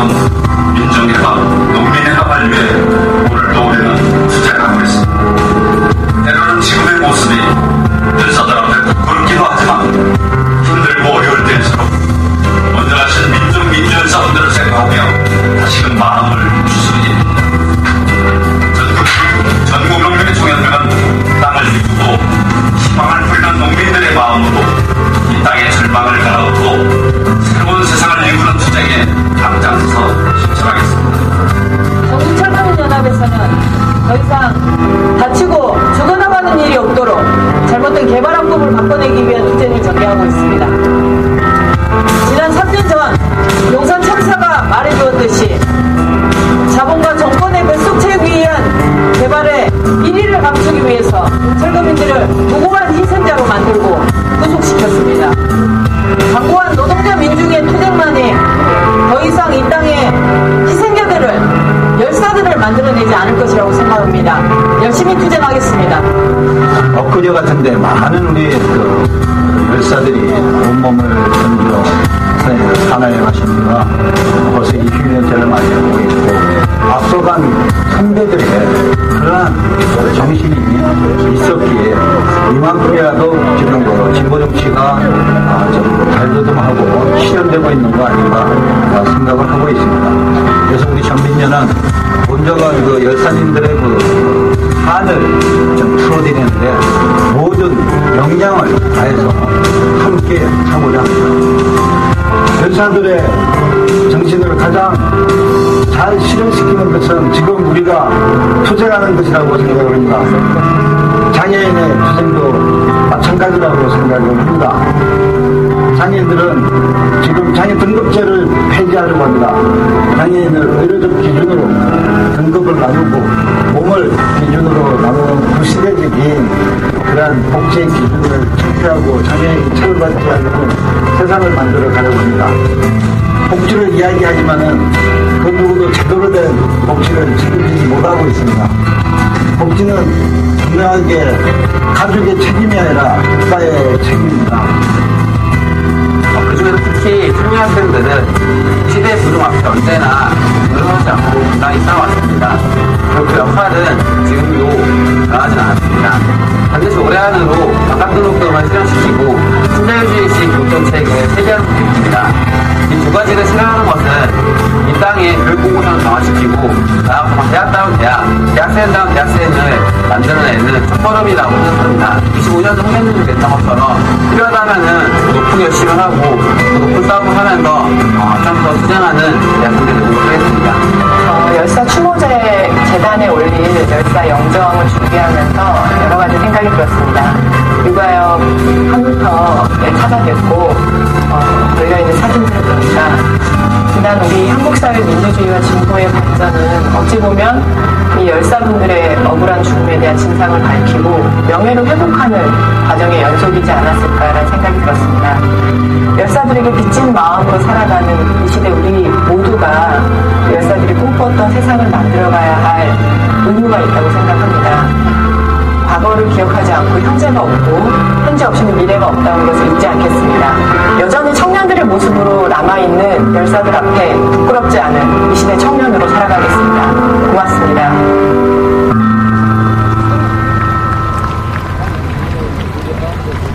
[SPEAKER 10] 민정해방, 농민해방 발휘에 오늘도 우리는 투쟁하고 있습니다. 때로는 지금의 모습이 열사들 앞에 부끄럽기도 하지만
[SPEAKER 11] 더 이상 다치고 죽어나가는 일이 없도록 잘못된 개발항법을 바꿔내기 위한 투쟁을 전개하고 있습니다. 지난 3년 전 용산 참사가 말해주었듯이 자본과 정권의 뱃속 채우기 위한 개발의 1위를 감추기 위해서 철거민들을 무고한 희생자로 만들고 구속시켰습니다. 강고한 노동자 민중의 투쟁만이 더 이상 이 땅에 희생자들을, 열사들을 만들어내지 않을 것이라고 생각합니다. 열심히 투쟁하겠습니다.
[SPEAKER 9] 엊그제 같은데 많은 우리 열사들이 온몸을 던져 산하에 가신 지가 벌써 20년째를 맞이하고 있고, 앞서간 선배들의 그러한 정신이 있었기에 이만큼이라도 지금 진보 정치가 좀 발돋움하고 실현되고 있는 거 아닌가 생각을 하고 있습니다. 그래서 우리 전민련은 먼저가 그 열사님들의 그 한을 좀 풀어드리는데 모든 역량을 다해서 함께 하고자 합니다. 열사들의 정신을 가장 잘 실현시키는 것은 지금 우리가 투쟁하는 것이라고 생각을 합니다. 장애인의 투쟁도 마찬가지라고 생각을 합니다. 장애인들은 지금 장애 등급제를 폐지하려고 합니다. 장애인을 의료적 기준으로 등급을 나누고 몸을 기준으로 나누는 구시대적인 그러한 복지의 기준을 철폐하고 장애인이 처벌받지 않는 세상을 만들어 가려고 합니다. 복지를 이야기하지만은 그 누구도 제대로 된 복지를 책임지지 못하고 있습니다. 복지는 분명하게 가족의 책임이 아니라 국가의 책임입니다.
[SPEAKER 12] 그중에서 특히 청년학생들은 시대 부름 앞에 언제나 늘어나지 않고 건강히 싸워왔습니다. 그리고 그 역할은 지금도 변하지는 않았습니다. 반드시 올해 안으로 바깥등록금을 실현시키고 신자유주의식 교육정책을 체계하는 것입니다. 이 두 가지를 실현하는 것은 이 땅의 교육공고선을 강화시키고 나아가 대학다운 대학, 대학생다운 대학생을 만들어내는 첫걸음이라고 생각합니다. 25년 전 선생님이 냈던 것처럼 필요하다면은 높은 결심을 하고 높은 싸움을 하면서 좀 더 투쟁하는 대학생들을 응원하겠습니다.
[SPEAKER 11] 열사 추모제 재단에 올릴 열사 영정을 준비하면서 여러 가지 생각이 들었습니다. 육아역 한부터에 찾아뵙고 걸려있는 사진들을 보니까 지난 우리 한국사회 민주주의와 진보의 발전은 어찌 보면 이 열사분들의 억울한 죽음에 대한 진상을 밝히고 명예를 회복하는 과정의 연속이지 않았을까라는 생각이 들었습니다. 열사들에게 빚진 마음으로 살아가는 이 시대 우리 모두가 열사들이 꿈꿨던 세상을 만들어가야 할 의무가 있다고 생각합니다. 과거를 기억하지 않고 현재가 없고 현재 없이는 미래가 없다는 것을 잊지 않겠습니다. 여전히 청년들의 모습으로 남아있는 열사들 앞에 부끄럽지 않은 이 시대 청년으로 살아가겠습니다. 고맙습니다.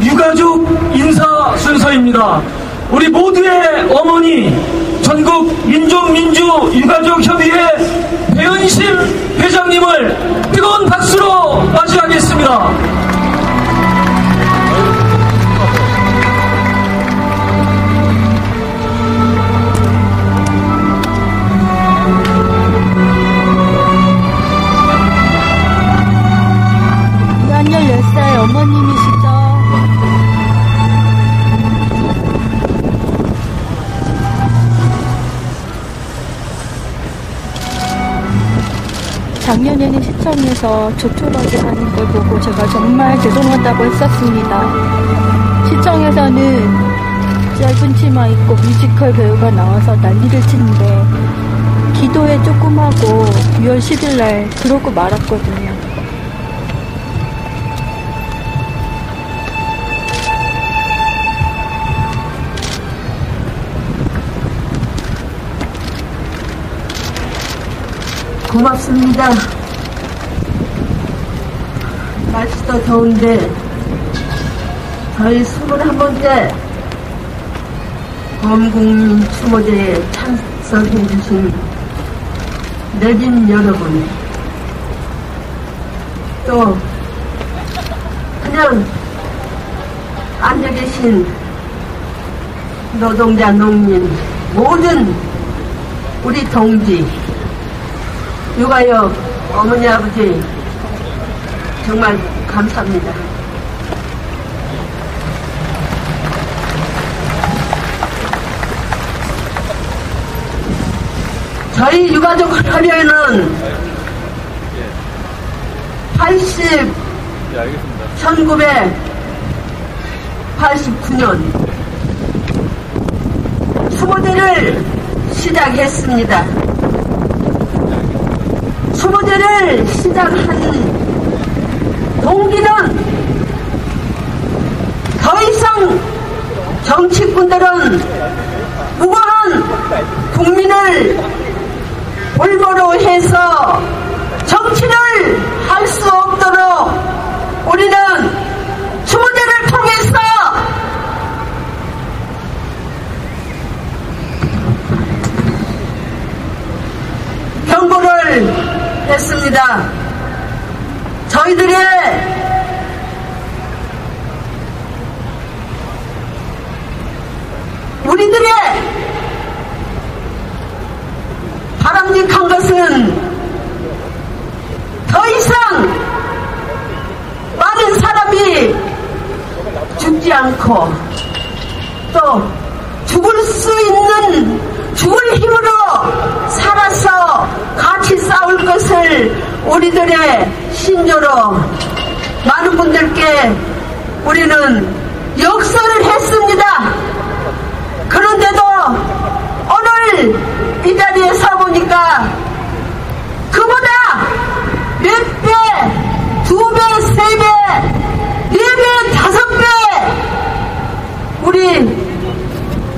[SPEAKER 1] 유가족 인사 순서입니다. 우리 모두의 어머니 전국 민족민주유가족협의회 배은심 회장님을 뜨거운 박수로 맞이하겠습니다.
[SPEAKER 4] 유한열 열사의 어머님이시죠. 작년에는 시청에서 조촐하게 하는 걸 보고 제가 정말 죄송하다고 했었습니다. 시청에서는 짧은 치마 입고 뮤지컬 배우가 나와서 난리를 치는데 기도회 조금 하고 6월 10일 날 그러고 말았거든요.
[SPEAKER 13] 고맙습니다. 날씨도 더운데 저희 21번째 범국민 추모제에 참석해주신 내빈 여러분, 또 그냥 앉아계신 노동자, 농민, 모든 우리 동지, 육아역 어머니 아버지 정말 감사합니다. 저희 유가족 화려에는 1989년 추모제를 시작했습니다. 추모제를 시작한 동기는 더 이상 정치꾼들은 무고한 국민을 볼모로 해서 정치를 할 수 없도록 우리는 추모제를 통해서 경고를 했습니다. 우리들의 바람직한 것은 더 이상 많은 사람이 죽지 않고 또 죽을 힘으로 살아서 같이 싸울 것을 우리들의 신조로 많은 분들께 우리는 역설을 했습니다. 그런데도 오늘 이 자리에 서 보니까 그보다 몇 배, 2배, 3배, 4배, 5배 우리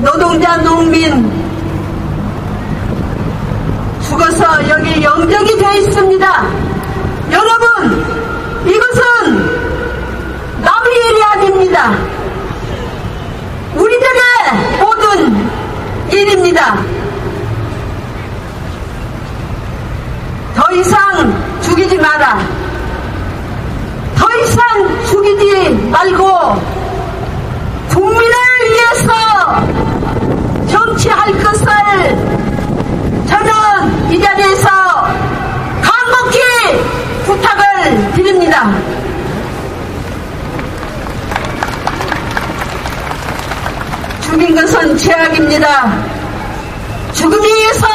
[SPEAKER 13] 노동자, 농민 죽어서 여기 영적이 되어 있습니다. 여러분, 이것은 남의 일이 아닙니다. 우리들의 모든 일입니다. 더 이상 죽이지 마라. 더 이상 죽이지 말고 국민을 위해서 정치할 것을 저는 이 자리에서 간곡히 부탁을 드립니다. 죽인 것은 죄악입니다. 죽음에 의해서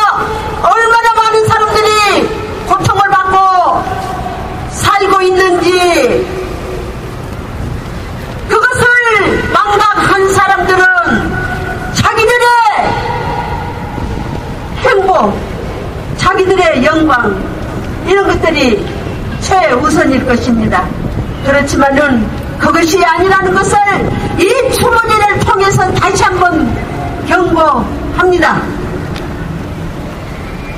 [SPEAKER 13] 얼마나 많은 사람들이 고통을 받고 살고 있는지 그것을 망각한 사람들은 자기들의 행복, 자기들의 영광 이런 것들이 최우선일 것입니다. 그렇지만은 그것이 아니라는 것을 이 추모제를 통해서 다시 한번 경고합니다.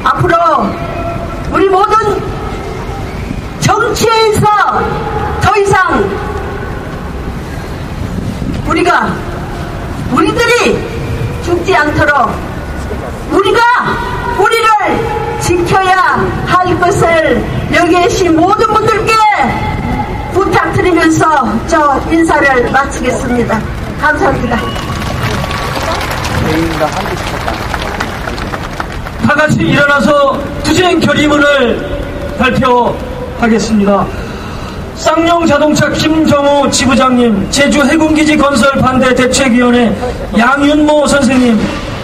[SPEAKER 13] 앞으로 우리 모든 정치에서 더 이상 우리들이 죽지 않도록 우리가 우리를 지켜야 할 것을 여기 계신 모든 분들께 부탁드리면서 저 인사를 마치겠습니다. 감사합니다.
[SPEAKER 1] 다 같이 일어나서 투쟁 결의문을 발표하겠습니다. 쌍용자동차 김정우 지부장님, 제주해군기지 건설 반대 대책위원회 양윤모 선생님,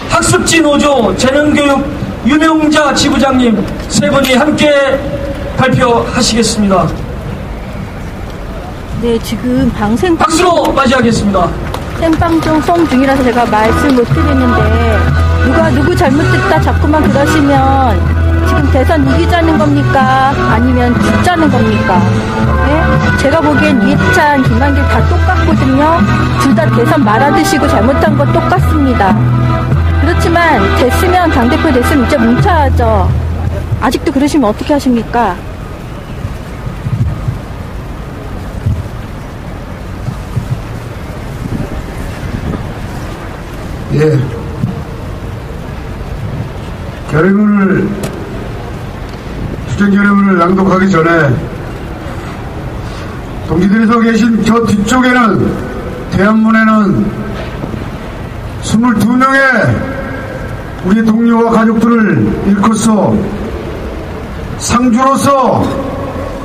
[SPEAKER 1] 학습지 노조 재능교육 유명자 지부장님 세 분이 함께 발표하시겠습니다.
[SPEAKER 4] 네, 지금
[SPEAKER 1] 박수로 맞이하겠습니다.
[SPEAKER 4] 생방송 중이라서 제가 말씀 못 드리는데 누구 잘못했다 자꾸만 그러시면 지금 대선 이기자는 겁니까? 아니면 죽자는 겁니까? 네? 제가 보기엔 이해찬, 김한길 다 똑같거든요. 둘 다 대선 말아드시고 잘못한 거 똑같습니다. 그렇지만 됐으면 당대표 됐으면 이제 뭉쳐야죠. 아직도 그러시면 어떻게 하십니까?
[SPEAKER 6] 예. 투쟁 결의문을 낭독하기 전에 동지들이 서 계신 저 뒤쪽에는 대한문에는 22명의 우리 동료와 가족들을 잃고서 상주로서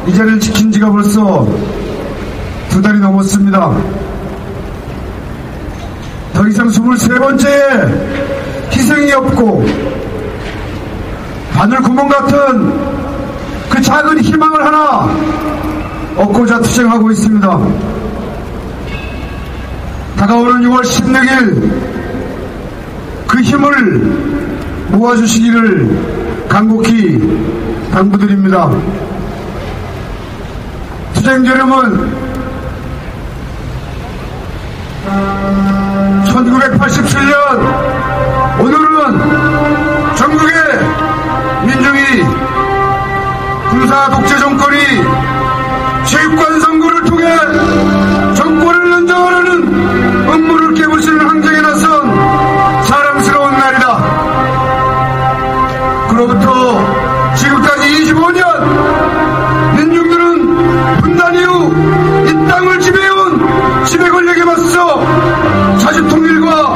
[SPEAKER 6] 이 자리를 지킨 지가 벌써 2달이 넘었습니다. 더 이상 23번째의 희생이 없고 바늘 구멍 같은 그 작은 희망을 하나 얻고자 투쟁하고 있습니다. 다가오는 6월 16일 그 힘을 모아주시기를 간곡히 당부드립니다. 투쟁저름은 1987년 오늘은 전국의 민중이 군사 독재 정권이 체육관 선거를 통해 정권을 연장하려는 음모를 깨부수는 항쟁에 나선 자랑스러운 날이다. 그로부터 지금까지 25년 민중들은 분단 이후 이 땅을 지배해온 지배 권력에 맞서 자주통일과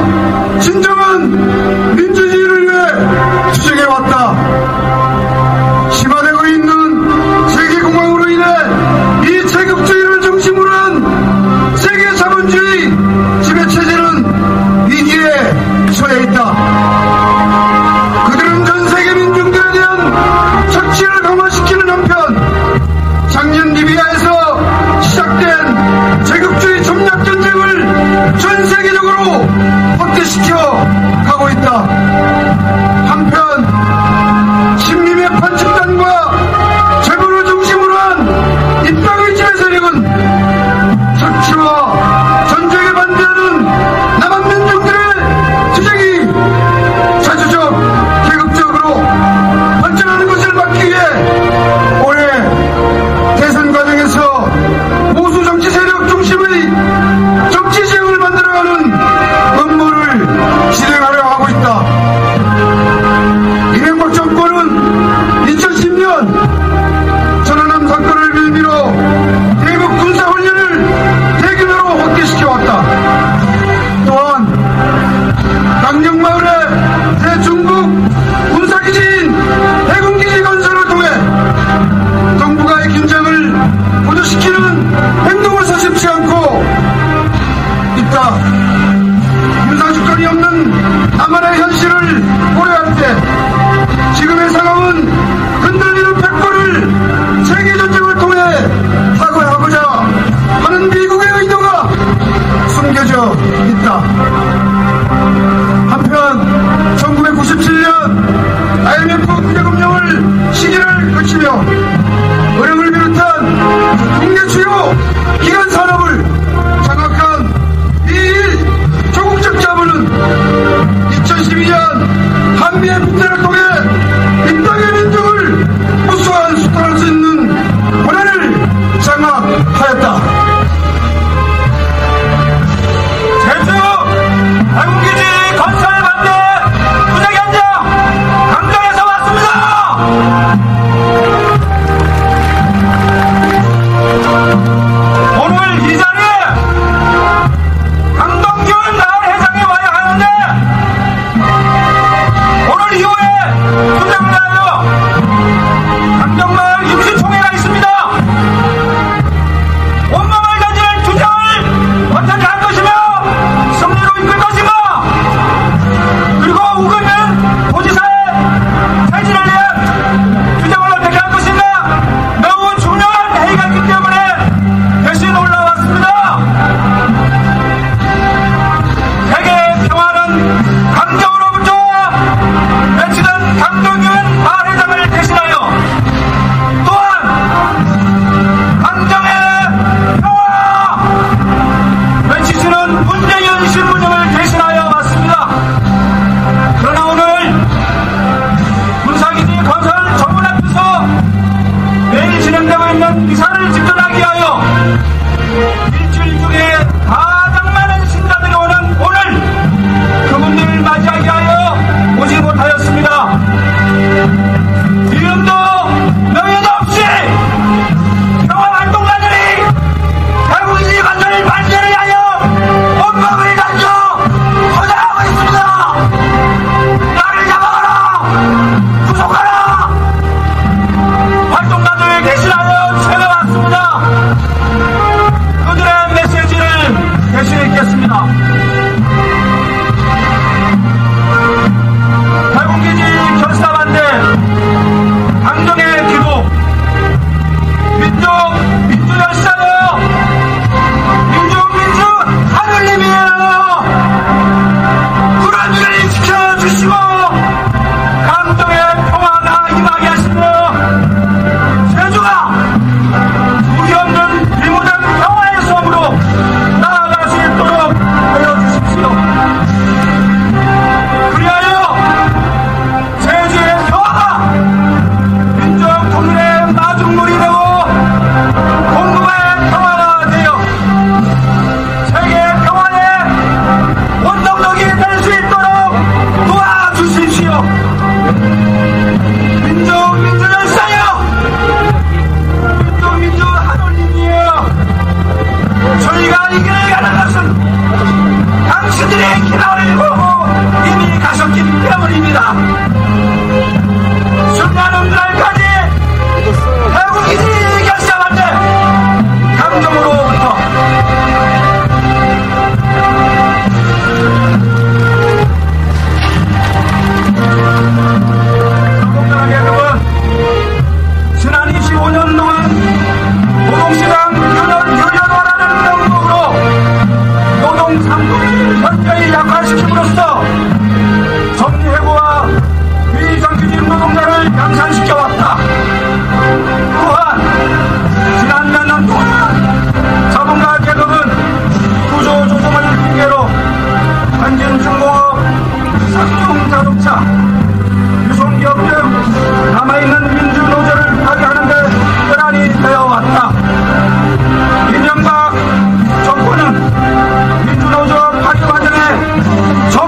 [SPEAKER 6] 진정한 민주주의를 위해 투쟁해왔다. 심화되고 있는 세계공황으로 인해 이 체급주의를 중심으로 한 세계 자본주의 지배체제는 위기에 처해 있다. 그들은 전 세계 민중들에 대한 착취를 강화시키는 한편 작년 리비아에서 시작된 제국주의 점략 전쟁을 전 세계적으로 확대시켜 가고 있다. 한편 신림의 판집단과 재벌을 중심으로 한 이 땅의 지배 세력은 착취와 전쟁에 반대하는 남한 민중들의 투쟁이 자주적 계급적으로 발전하는 것을 막기 위해 올해 대선 과정에서 보수 정치 세력 중심의 정치 지형을 만들어가는 음모를 진행하려 하고 있다.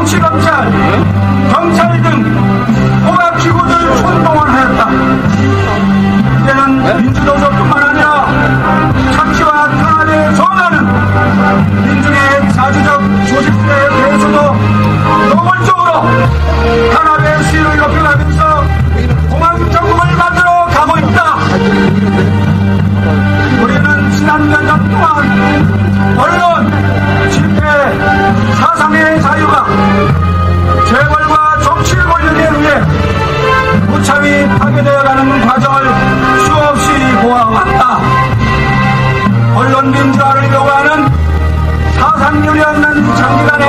[SPEAKER 3] 정치검찰, 경찰 등 공학기구들 총동원하였다. 이제는 민주노조뿐만 아니라 착취와 탄압에 저항하는 민중의 자주적 조직들에 대해서도 노골적으로 탄압의 수위를 높여가면서 공황정국을 만들어 가고 있다. 우리는 지난 몇 년 동안 언론, 집회, 사상의 자유가 재벌과 정치 권력에 의해 무참히 파괴되어가는 과정을 수없이 보아왔다. 언론 민주화를 요구하는 사상률이 없는 장기간의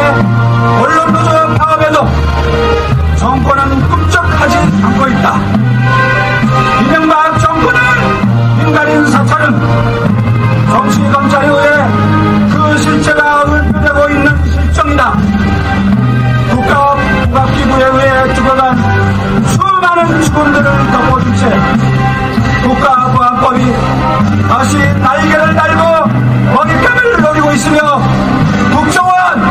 [SPEAKER 3] 언론노조 파업에도 정권은 꿈쩍하지 않고 있다. 이명박 정권의 민간인 사찰은 정치검찰에 의해 그 실체가 은폐되고 있는 실정이다. 국가기구에 의해 죽어간 수많은 죽음들을 덮어준 채 국가보안법이 다시 날개를 달고 먹잇감을 노리고 있으며 국정원,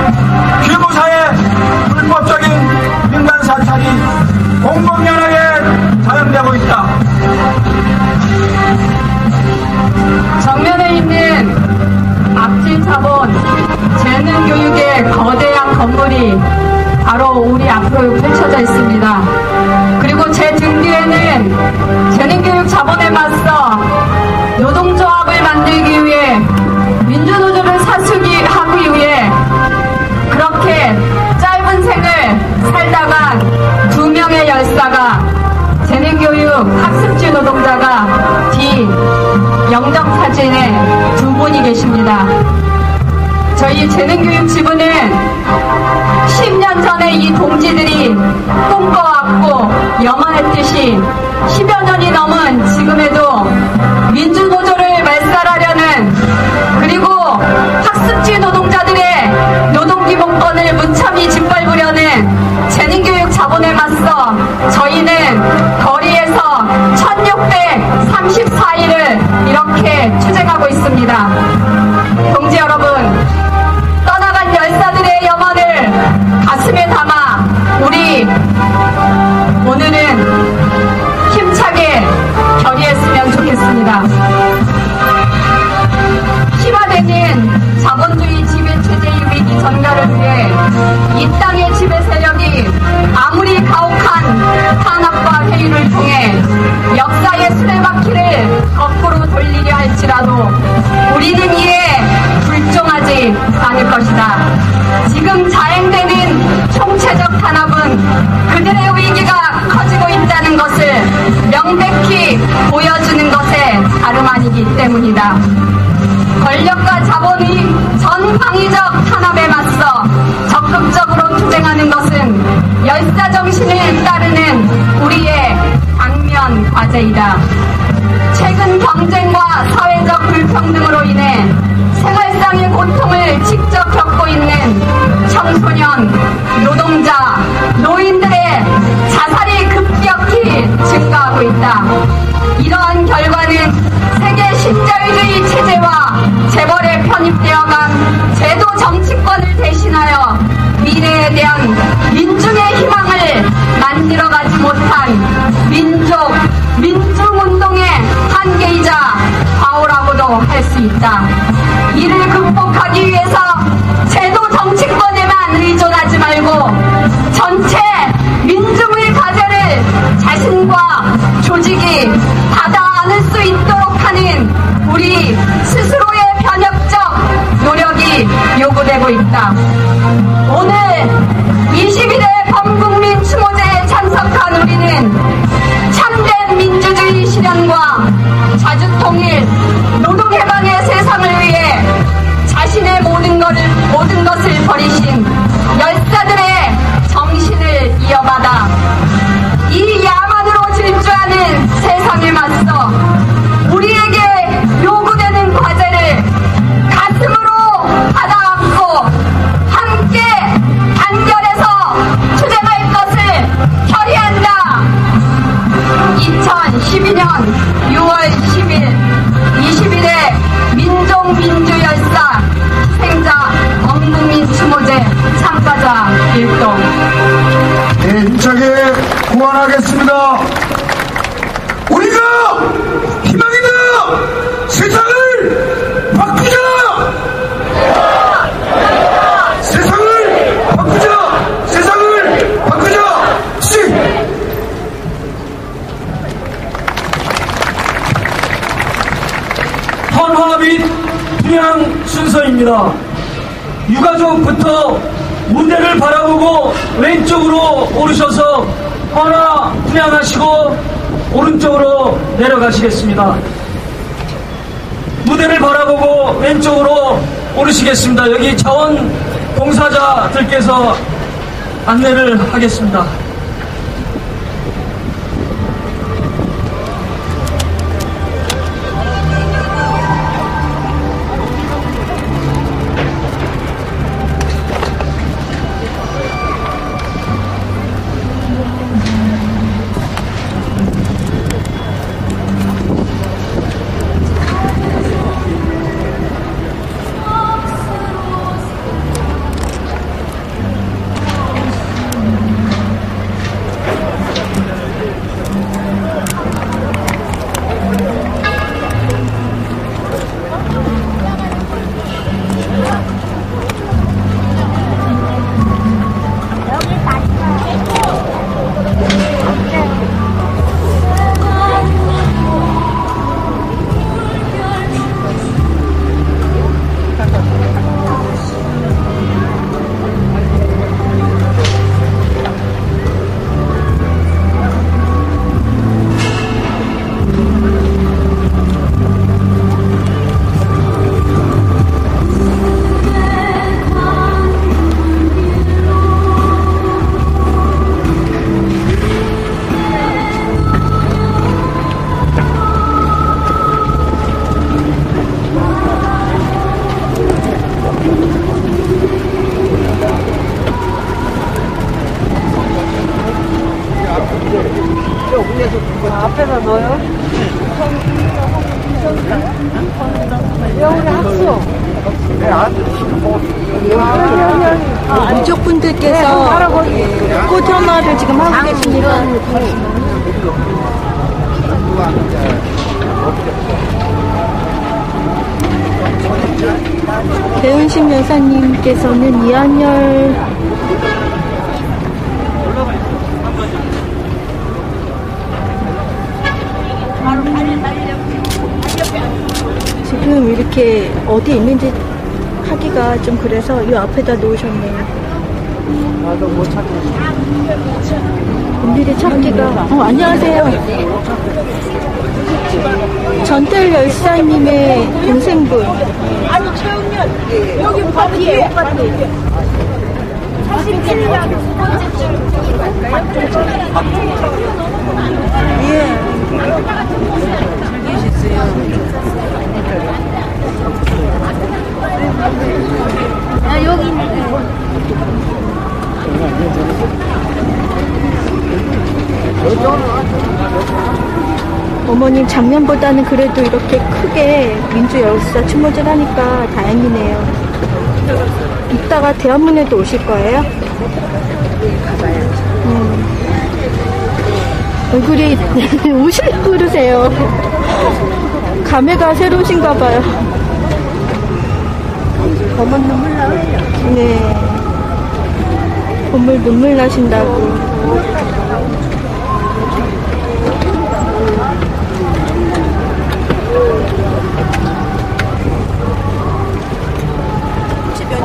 [SPEAKER 3] 기무사의 불법적인 민간 사찰이 공공연하게 자행되고 있다.
[SPEAKER 2] 정면에 있는 앞질 자본, 재능교육의 거대한 건물이 바로 우리 앞으로 펼쳐져 있습니다. 그리고 제 등 뒤에는 재능교육 자본에 맞서 노동조합을 만들기 위해 민주노조를 사수하기 위해 그렇게 짧은 생을 살다간 2명의 열사가 재능교육 학습지 노동자가 뒤 영정사진에 2분이 계십니다. 저희 재능교육 지부는 10년 전에 이 동지들이 꿈꿔왔고 염원했듯이 10여 년이 넘은 지금에도 민주노조를 말살하려는, 그리고 학습지 노동자들의 노동기본권을 무참히 짓밟으려는 재능교육 자본에 맞서 저희는 거리에서 1634일을 이렇게 투쟁하고 있습니다. 동지 여러분, 떠나간 열사들의 염원을 가슴에 담아 우리 오늘은 힘차게 결의했으면 좋겠습니다. 심화되는 자본주의 지배체제의 위기 전가를 위해 이 땅의 지배 세력이 아무리 가혹한 탄압과 회유를 통해 역사의 수레바퀴를 거꾸로 돌리려 할지라도 우리는 이에 불종하지 않을 것이다. 지금 자행되는 총체적 탄압은 그들의 위기가 커지고 있다는 것을 명백히 보여주는 것에 다름 아니기 때문이다. 권력과 자본의 전방위적 탄압에 맞서 적극적으로 투쟁하는 것은 열사정신을 따르는 우리의 당면 과제이다. 최근 경쟁과 사회적 불평등으로 인해 생활상의 고통을 직접 겪고 있는 청소년, 노동자, 노인들의 자살이 급격히 증가하고 있다. 이러한 결과는 세계 신자유주의 체제와 재벌에 편입되어간 제도 정치권을 대신하여 미래에 대한 민중의 희망을 만들어가지 못한 민중운동의 한계이자 과오라고도 할 수 있다. 이를 극복하기 위해서 제도 정치권에만 의존하지 말고 전체 민중의 과제를 자신과 조직이 받아 안을 수 있도록 하는 우리 스스로의 변혁적 노력이 요구되고 있다. 오늘 22대 범국민 추모제에 참석한 우리는 참된 민주주의 실현과 자주통일, 노동해방의 세상을 위해 자신의 모든 것을 버리신 열사들의 정신을 이어받아 이 야만으로 질주하는 세상에 맞서 우리에게 요구되는 과제를 가슴으로 받아안고 함께
[SPEAKER 6] 소환하겠습니다. 우리가 희망이다. 세상을 바꾸자. 세상을 바꾸자. 세상을 바꾸자.
[SPEAKER 1] 헌화 및 분양 순서입니다. 유가족부터 무대를 바라보고 왼쪽으로 오르셔서 헌화 분양하시고 오른쪽으로 내려가시겠습니다. 무대를 바라보고 왼쪽으로 오르시겠습니다. 여기 자원봉사자들께서 안내를 하겠습니다.
[SPEAKER 2] 앞에다 넣어요? 우리 학수.
[SPEAKER 4] 유족 분들께서 꽃 헌화를 지금 하고 계십니다. 배은심 여사님께서는 이한열 지금 이렇게 어디 있는지 하기가 좀 그래서 이 앞에다 놓으셨네요.
[SPEAKER 2] 나도 못 찾겠어.
[SPEAKER 4] 일일이 찾기가. 안녕하세요. 전태일 열사님의 동생분.
[SPEAKER 2] 아니 최영렬 여기 오빠 뒤에 오빠 뒤에 47년 두 번째 줄 갈까요? 예. 아 여기 있네.
[SPEAKER 4] 어머님 작년보다는 그래도 이렇게 크게 민주 열사 추모제를 하니까 다행이네요. 이따가 대한문에도 오실 거예요? 얼굴이 우시려고 그러세요. 감회가 새로우신가 봐요.
[SPEAKER 2] 검은 눈물 나.
[SPEAKER 4] 네. 봄을 눈물 나신다고.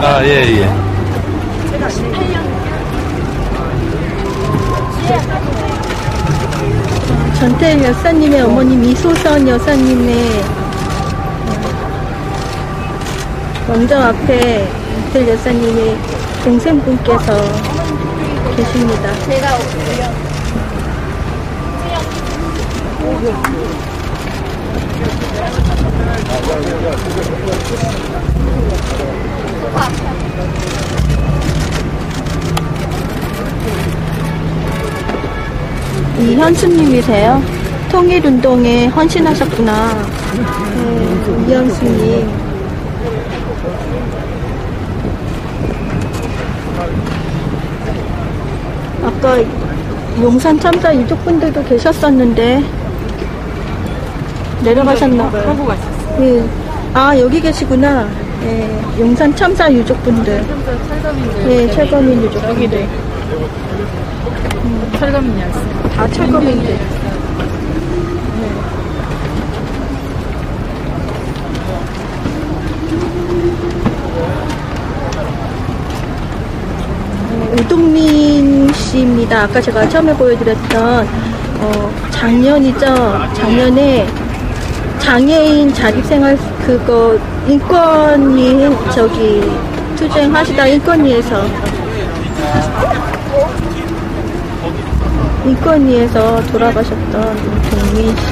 [SPEAKER 14] 아, 예, 예.
[SPEAKER 2] 제가 18년.
[SPEAKER 4] 전태일 여사님의 어머님 이소선 여사님의 원정 앞에 전태일 여사님의 동생분께서 계십니다.
[SPEAKER 2] 제가 없어요.
[SPEAKER 4] 이현수님이세요? 통일운동에 헌신하셨구나. 네, 이현수님. 아까 용산 참사 유족분들도 계셨었는데 내려가셨나?
[SPEAKER 11] 하고 가셨어요.
[SPEAKER 4] 예. 아, 여기 계시구나. 예. 용산 참사 유족분들.
[SPEAKER 11] 철거민들.
[SPEAKER 4] 예, 철거민 유족분들.
[SPEAKER 11] 철거민이었어요.
[SPEAKER 4] 다 철거민들. 우동민 씨입니다. 아까 제가 처음에 보여드렸던 작년이죠. 작년에 장애인 자립생활 그거 인권위 저기 투쟁하시다 인권위에서 돌아가셨던 우동민 씨.